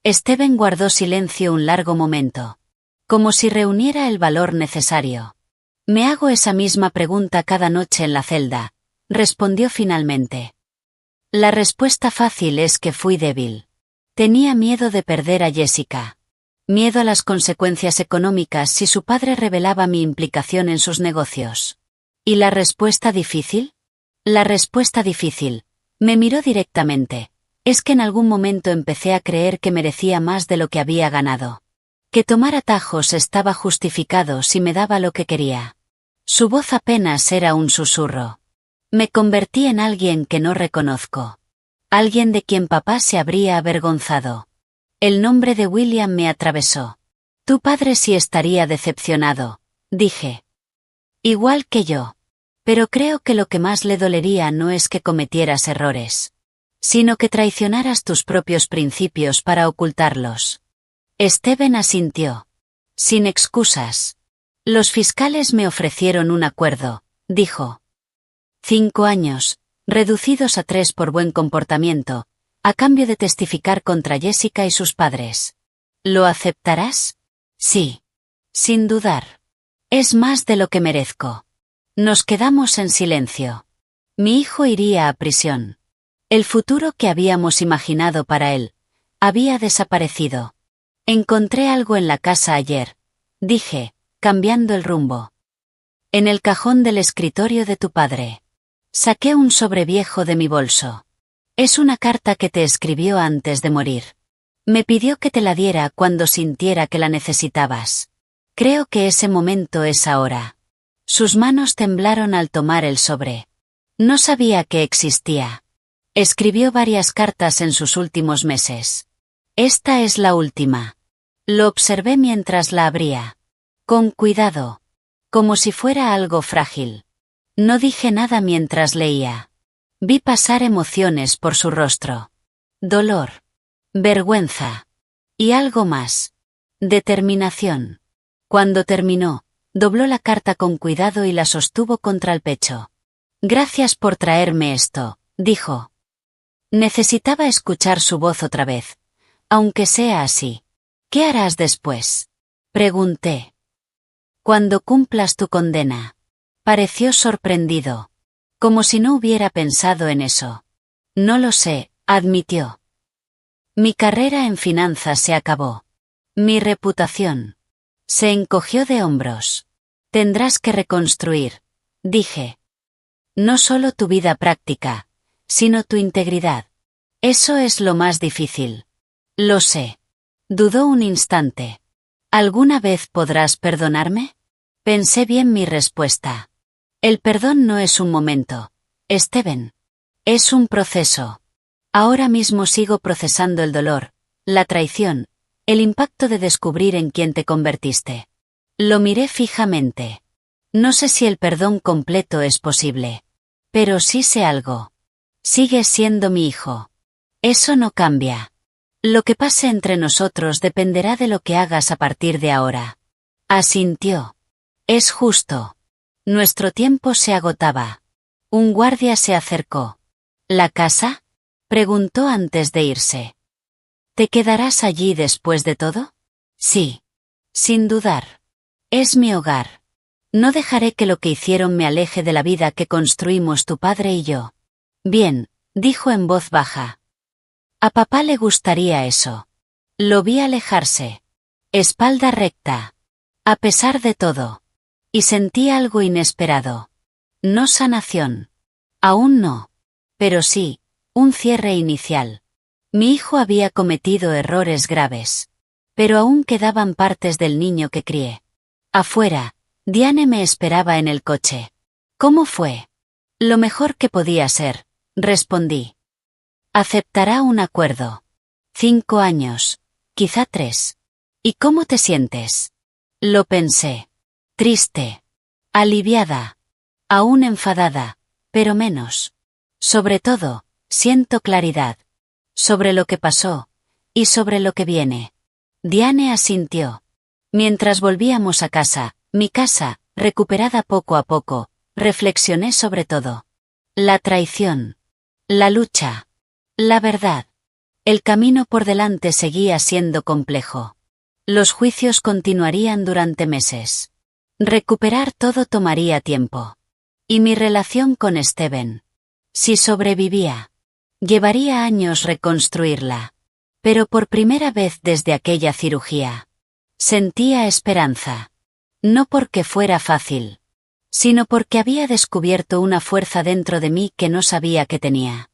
S1: Steven guardó silencio un largo momento. Como si reuniera el valor necesario. Me hago esa misma pregunta cada noche en la celda, respondió finalmente. La respuesta fácil es que fui débil. Tenía miedo de perder a Jessica. Miedo a las consecuencias económicas si su padre revelaba mi implicación en sus negocios. ¿Y la respuesta difícil? La respuesta difícil. Me miró directamente. Es que en algún momento empecé a creer que merecía más de lo que había ganado. Que tomar atajos estaba justificado si me daba lo que quería. Su voz apenas era un susurro. Me convertí en alguien que no reconozco. Alguien de quien papá se habría avergonzado. El nombre de William me atravesó. Tu padre sí estaría decepcionado, dije. Igual que yo. Pero creo que lo que más le dolería no es que cometieras errores, sino que traicionaras tus propios principios para ocultarlos. Steven asintió. Sin excusas. Los fiscales me ofrecieron un acuerdo, dijo. 5 años, reducidos a 3 por buen comportamiento, a cambio de testificar contra Jessica y sus padres. ¿Lo aceptarás? Sí. Sin dudar. Es más de lo que merezco. Nos quedamos en silencio. Mi hijo iría a prisión. El futuro que habíamos imaginado para él había desaparecido. Encontré algo en la casa ayer, dije, cambiando el rumbo. En el cajón del escritorio de tu padre. Saqué un sobreviejo de mi bolso. Es una carta que te escribió antes de morir. Me pidió que te la diera cuando sintiera que la necesitabas. Creo que ese momento es ahora. Sus manos temblaron al tomar el sobre. No sabía que existía. Escribió varias cartas en sus últimos meses. Esta es la última. Lo observé mientras la abría. Con cuidado. Como si fuera algo frágil. No dije nada mientras leía. Vi pasar emociones por su rostro. Dolor. Vergüenza. Y algo más. Determinación. Cuando terminó, dobló la carta con cuidado y la sostuvo contra el pecho. Gracias por traerme esto, dijo. Necesitaba escuchar su voz otra vez. Aunque sea así. ¿Qué harás después? Pregunté. Cuando cumplas tu condena. Pareció sorprendido. Como si no hubiera pensado en eso. No lo sé, admitió. Mi carrera en finanzas se acabó. Mi reputación. Se encogió de hombros. Tendrás que reconstruir, dije. No solo tu vida práctica, sino tu integridad. Eso es lo más difícil. Lo sé. Dudó un instante. ¿Alguna vez podrás perdonarme? Pensé bien mi respuesta. El perdón no es un momento, Steven. Es un proceso. Ahora mismo sigo procesando el dolor, la traición, el impacto de descubrir en quién te convertiste. Lo miré fijamente. No sé si el perdón completo es posible. Pero sí sé algo. Sigues siendo mi hijo. Eso no cambia. Lo que pase entre nosotros dependerá de lo que hagas a partir de ahora. Asintió. Es justo. Nuestro tiempo se agotaba. Un guardia se acercó. ¿La casa? Preguntó antes de irse. ¿Te quedarás allí después de todo? Sí. Sin dudar. Es mi hogar. No dejaré que lo que hicieron me aleje de la vida que construimos tu padre y yo. Bien, dijo en voz baja. A papá le gustaría eso. Lo vi alejarse. Espalda recta. A pesar de todo. Y sentí algo inesperado. No sanación. Aún no. Pero sí, un cierre inicial. Mi hijo había cometido errores graves. Pero aún quedaban partes del niño que crié. Afuera, Diane me esperaba en el coche. ¿Cómo fue? Lo mejor que podía ser, respondí. Aceptará un acuerdo. 5 años, quizá 3. ¿Y cómo te sientes? Lo pensé. Triste. Aliviada. Aún enfadada, pero menos. Sobre todo, siento claridad. Sobre lo que pasó, y sobre lo que viene. Diane asintió. Mientras volvíamos a casa, mi casa, recuperada poco a poco, reflexioné sobre todo. La traición. La lucha. La verdad. El camino por delante seguía siendo complejo. Los juicios continuarían durante meses. Recuperar todo tomaría tiempo. Y mi relación con Steven. Si sobrevivía. Llevaría años reconstruirla. Pero por primera vez desde aquella cirugía. Sentía esperanza. No porque fuera fácil. Sino porque había descubierto una fuerza dentro de mí que no sabía que tenía.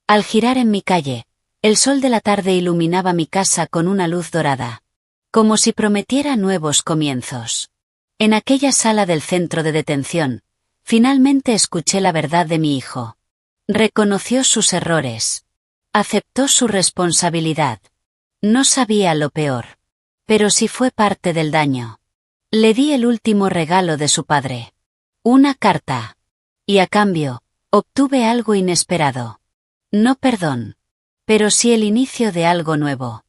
S1: Al girar en mi calle, el sol de la tarde iluminaba mi casa con una luz dorada. Como si prometiera nuevos comienzos. En aquella sala del centro de detención, finalmente escuché la verdad de mi hijo. Reconoció sus errores. Aceptó su responsabilidad. No sabía lo peor. Pero sí fue parte del daño. Le di el último regalo de su padre. Una carta. Y a cambio, obtuve algo inesperado. No perdón. Pero sí el inicio de algo nuevo.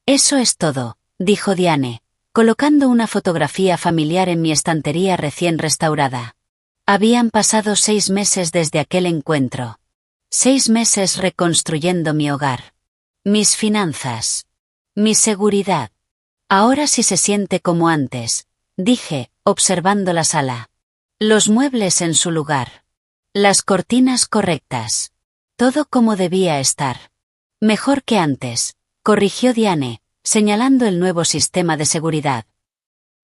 S1: Eso es todo, dijo Diane, colocando una fotografía familiar en mi estantería recién restaurada. Habían pasado 6 meses desde aquel encuentro. 6 meses reconstruyendo mi hogar. Mis finanzas. Mi seguridad. Ahora sí se siente como antes, dije, observando la sala. Los muebles en su lugar. Las cortinas correctas. Todo como debía estar. Mejor que antes, corrigió Diane, señalando el nuevo sistema de seguridad.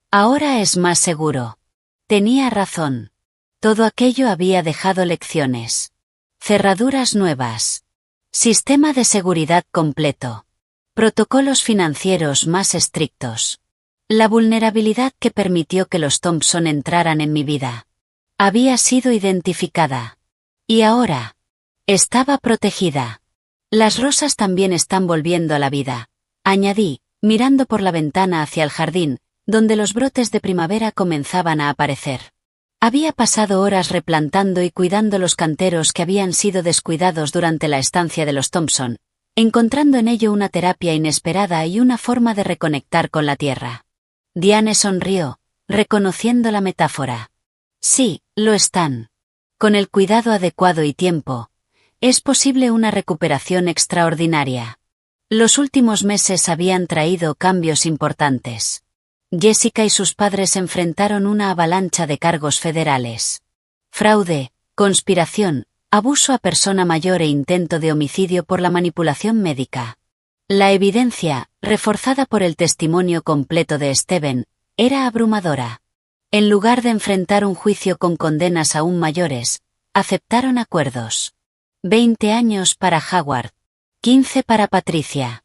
S1: Ahora es más seguro. Tenía razón. Todo aquello había dejado lecciones. Cerraduras nuevas. Sistema de seguridad completo. Protocolos financieros más estrictos. La vulnerabilidad que permitió que los Thompson entraran en mi vida. Había sido identificada. Y ahora. Estaba protegida. Las rosas también están volviendo a la vida, añadí, mirando por la ventana hacia el jardín, donde los brotes de primavera comenzaban a aparecer. Había pasado horas replantando y cuidando los canteros que habían sido descuidados durante la estancia de los Thompson, encontrando en ello una terapia inesperada y una forma de reconectar con la tierra. Diane sonrió, reconociendo la metáfora. Sí, lo están. Con el cuidado adecuado y tiempo, es posible una recuperación extraordinaria. Los últimos meses habían traído cambios importantes. Jessica y sus padres enfrentaron una avalancha de cargos federales. Fraude, conspiración, abuso a persona mayor e intento de homicidio por la manipulación médica. La evidencia, reforzada por el testimonio completo de Steven, era abrumadora. En lugar de enfrentar un juicio con condenas aún mayores, aceptaron acuerdos. 20 años para Howard. 15 para Patricia.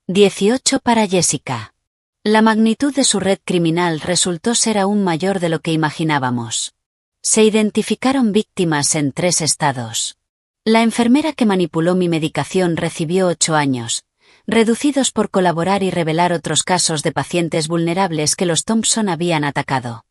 S1: 18 para Jessica. La magnitud de su red criminal resultó ser aún mayor de lo que imaginábamos. Se identificaron víctimas en 3 estados. La enfermera que manipuló mi medicación recibió 8 años, reducidos por colaborar y revelar otros casos de pacientes vulnerables que los Thompson habían atacado.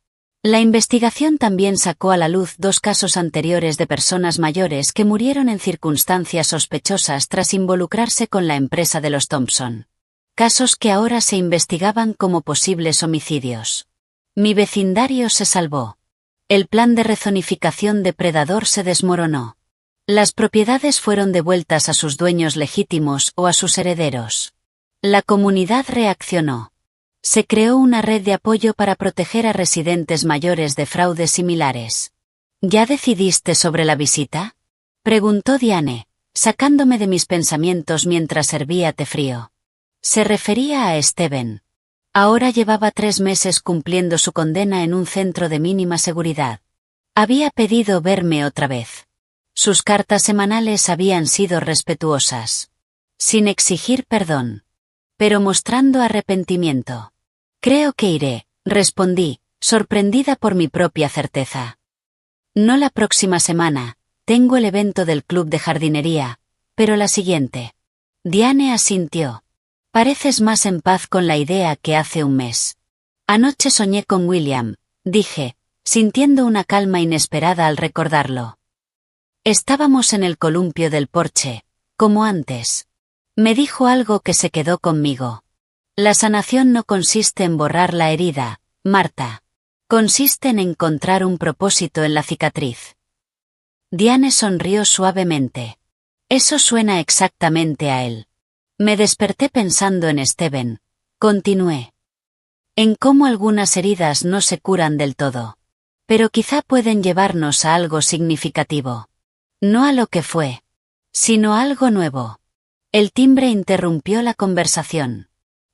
S1: La investigación también sacó a la luz 2 casos anteriores de personas mayores que murieron en circunstancias sospechosas tras involucrarse con la empresa de los Thompson. Casos que ahora se investigaban como posibles homicidios. Mi vecindario se salvó. El plan de rezonificación depredador se desmoronó. Las propiedades fueron devueltas a sus dueños legítimos o a sus herederos. La comunidad reaccionó. Se creó una red de apoyo para proteger a residentes mayores de fraudes similares. ¿Ya decidiste sobre la visita?, preguntó Diane, sacándome de mis pensamientos mientras servía té frío. Se refería a Steven. Ahora llevaba 3 meses cumpliendo su condena en un centro de mínima seguridad. Había pedido verme otra vez. Sus cartas semanales habían sido respetuosas. Sin exigir perdón. Pero mostrando arrepentimiento. Creo que iré, respondí, sorprendida por mi propia certeza. No la próxima semana, tengo el evento del club de jardinería, pero la siguiente. Diane asintió. Pareces más en paz con la idea que hace un mes. Anoche soñé con William, dije, sintiendo una calma inesperada al recordarlo. Estábamos en el columpio del porche, como antes. Me dijo algo que se quedó conmigo. La sanación no consiste en borrar la herida, Marta. Consiste en encontrar un propósito en la cicatriz. Diane sonrió suavemente. Eso suena exactamente a él. Me desperté pensando en Steven. Continué. En cómo algunas heridas no se curan del todo. Pero quizá pueden llevarnos a algo significativo. No a lo que fue, sino a algo nuevo. El timbre interrumpió la conversación.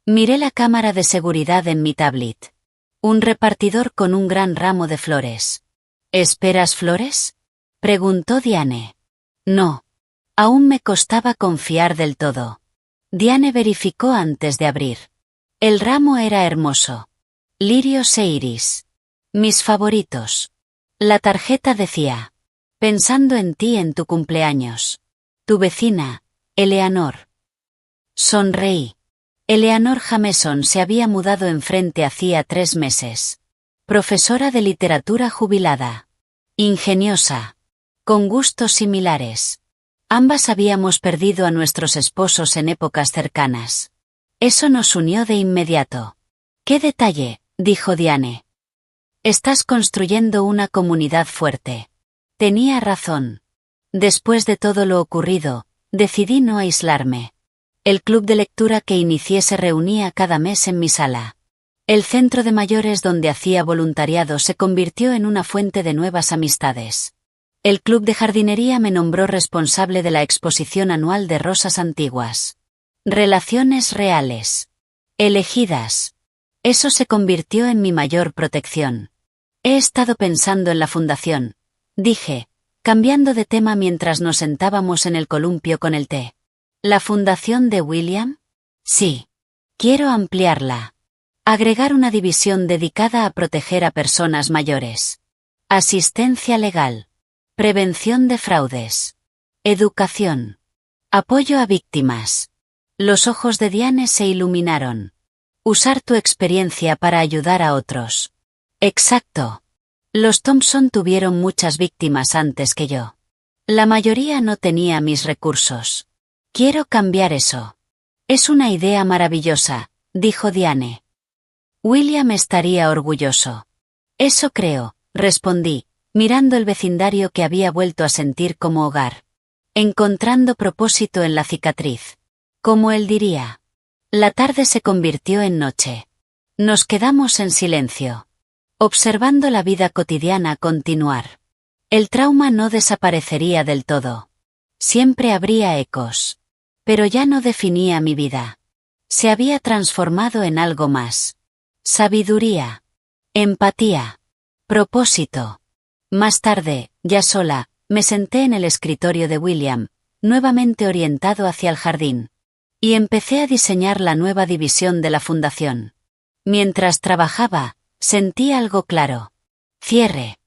S1: Miré la cámara de seguridad en mi tablet. Un repartidor con un gran ramo de flores. ¿Esperas flores?, preguntó Diane. No. Aún me costaba confiar del todo. Diane verificó antes de abrir. El ramo era hermoso. Lirios e iris. Mis favoritos. La tarjeta decía: pensando en ti en tu cumpleaños. Tu vecina, Eleanor. Sonreí. Eleanor Jameson se había mudado enfrente hacía 3 meses. Profesora de literatura jubilada. Ingeniosa. Con gustos similares. Ambas habíamos perdido a nuestros esposos en épocas cercanas. Eso nos unió de inmediato. «¿Qué detalle?», dijo Diane. «Estás construyendo una comunidad fuerte». Tenía razón. Después de todo lo ocurrido, decidí no aislarme. El club de lectura que inicié se reunía cada mes en mi sala. El centro de mayores donde hacía voluntariado se convirtió en una fuente de nuevas amistades. El club de jardinería me nombró responsable de la exposición anual de rosas antiguas. Relaciones reales. Elegidas. Eso se convirtió en mi mayor protección. He estado pensando en la fundación, dije, cambiando de tema mientras nos sentábamos en el columpio con el té. ¿La fundación de William? Sí. Quiero ampliarla. Agregar una división dedicada a proteger a personas mayores. Asistencia legal. Prevención de fraudes. Educación. Apoyo a víctimas. Los ojos de Diane se iluminaron. Usar tu experiencia para ayudar a otros. Exacto. Los Thompson tuvieron muchas víctimas antes que yo. La mayoría no tenía mis recursos. Quiero cambiar eso. Es una idea maravillosa, dijo Diane. William estaría orgulloso. Eso creo, respondí, mirando el vecindario que había vuelto a sentir como hogar. Encontrando propósito en la cicatriz. Como él diría. La tarde se convirtió en noche. Nos quedamos en silencio. Observando la vida cotidiana continuar. El trauma no desaparecería del todo. Siempre habría ecos. Pero ya no definía mi vida. Se había transformado en algo más. Sabiduría. Empatía. Propósito. Más tarde, ya sola, me senté en el escritorio de William, nuevamente orientado hacia el jardín. Y empecé a diseñar la nueva división de la fundación. Mientras trabajaba, sentí algo claro. Cierre.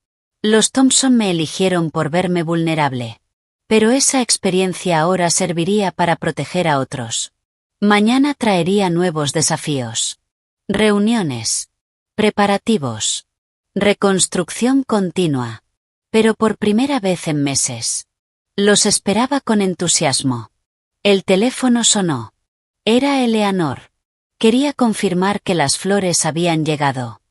S1: Los Thompson me eligieron por verme vulnerable. Pero esa experiencia ahora serviría para proteger a otros. Mañana traería nuevos desafíos. Reuniones. Preparativos. Reconstrucción continua. Pero por primera vez en meses. Los esperaba con entusiasmo. El teléfono sonó. Era Eleanor. Quería confirmar que las flores habían llegado.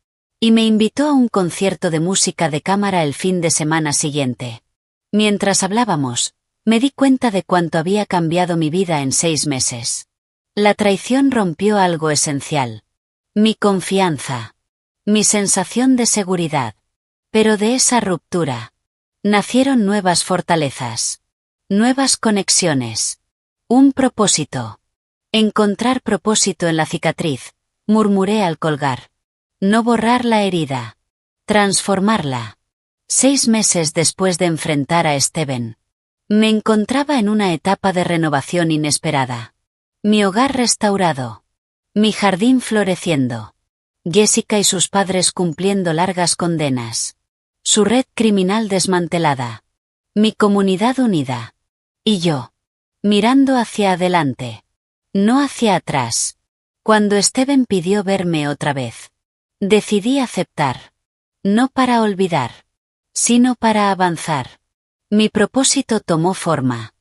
S1: Y me invitó a un concierto de música de cámara el fin de semana siguiente. Mientras hablábamos, me di cuenta de cuánto había cambiado mi vida en 6 meses. La traición rompió algo esencial. Mi confianza. Mi sensación de seguridad. Pero de esa ruptura nacieron nuevas fortalezas. Nuevas conexiones. Un propósito. Encontrar propósito en la cicatriz, murmuré al colgar. No borrar la herida. Transformarla. 6 meses después de enfrentar a Steven. Me encontraba en una etapa de renovación inesperada. Mi hogar restaurado. Mi jardín floreciendo. Jessica y sus padres cumpliendo largas condenas. Su red criminal desmantelada. Mi comunidad unida. Y yo. Mirando hacia adelante. no hacia atrás. Cuando Steven pidió verme otra vez, decidí aceptar. No para olvidar, sino para avanzar. Mi propósito tomó forma.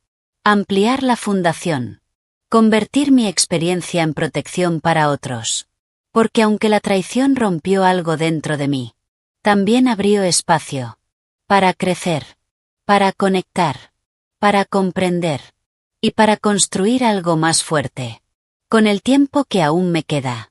S1: Ampliar la fundación. Convertir mi experiencia en protección para otros. Porque aunque la traición rompió algo dentro de mí, también abrió espacio. Para crecer. Para conectar. Para comprender. Y para construir algo más fuerte. Con el tiempo que aún me queda,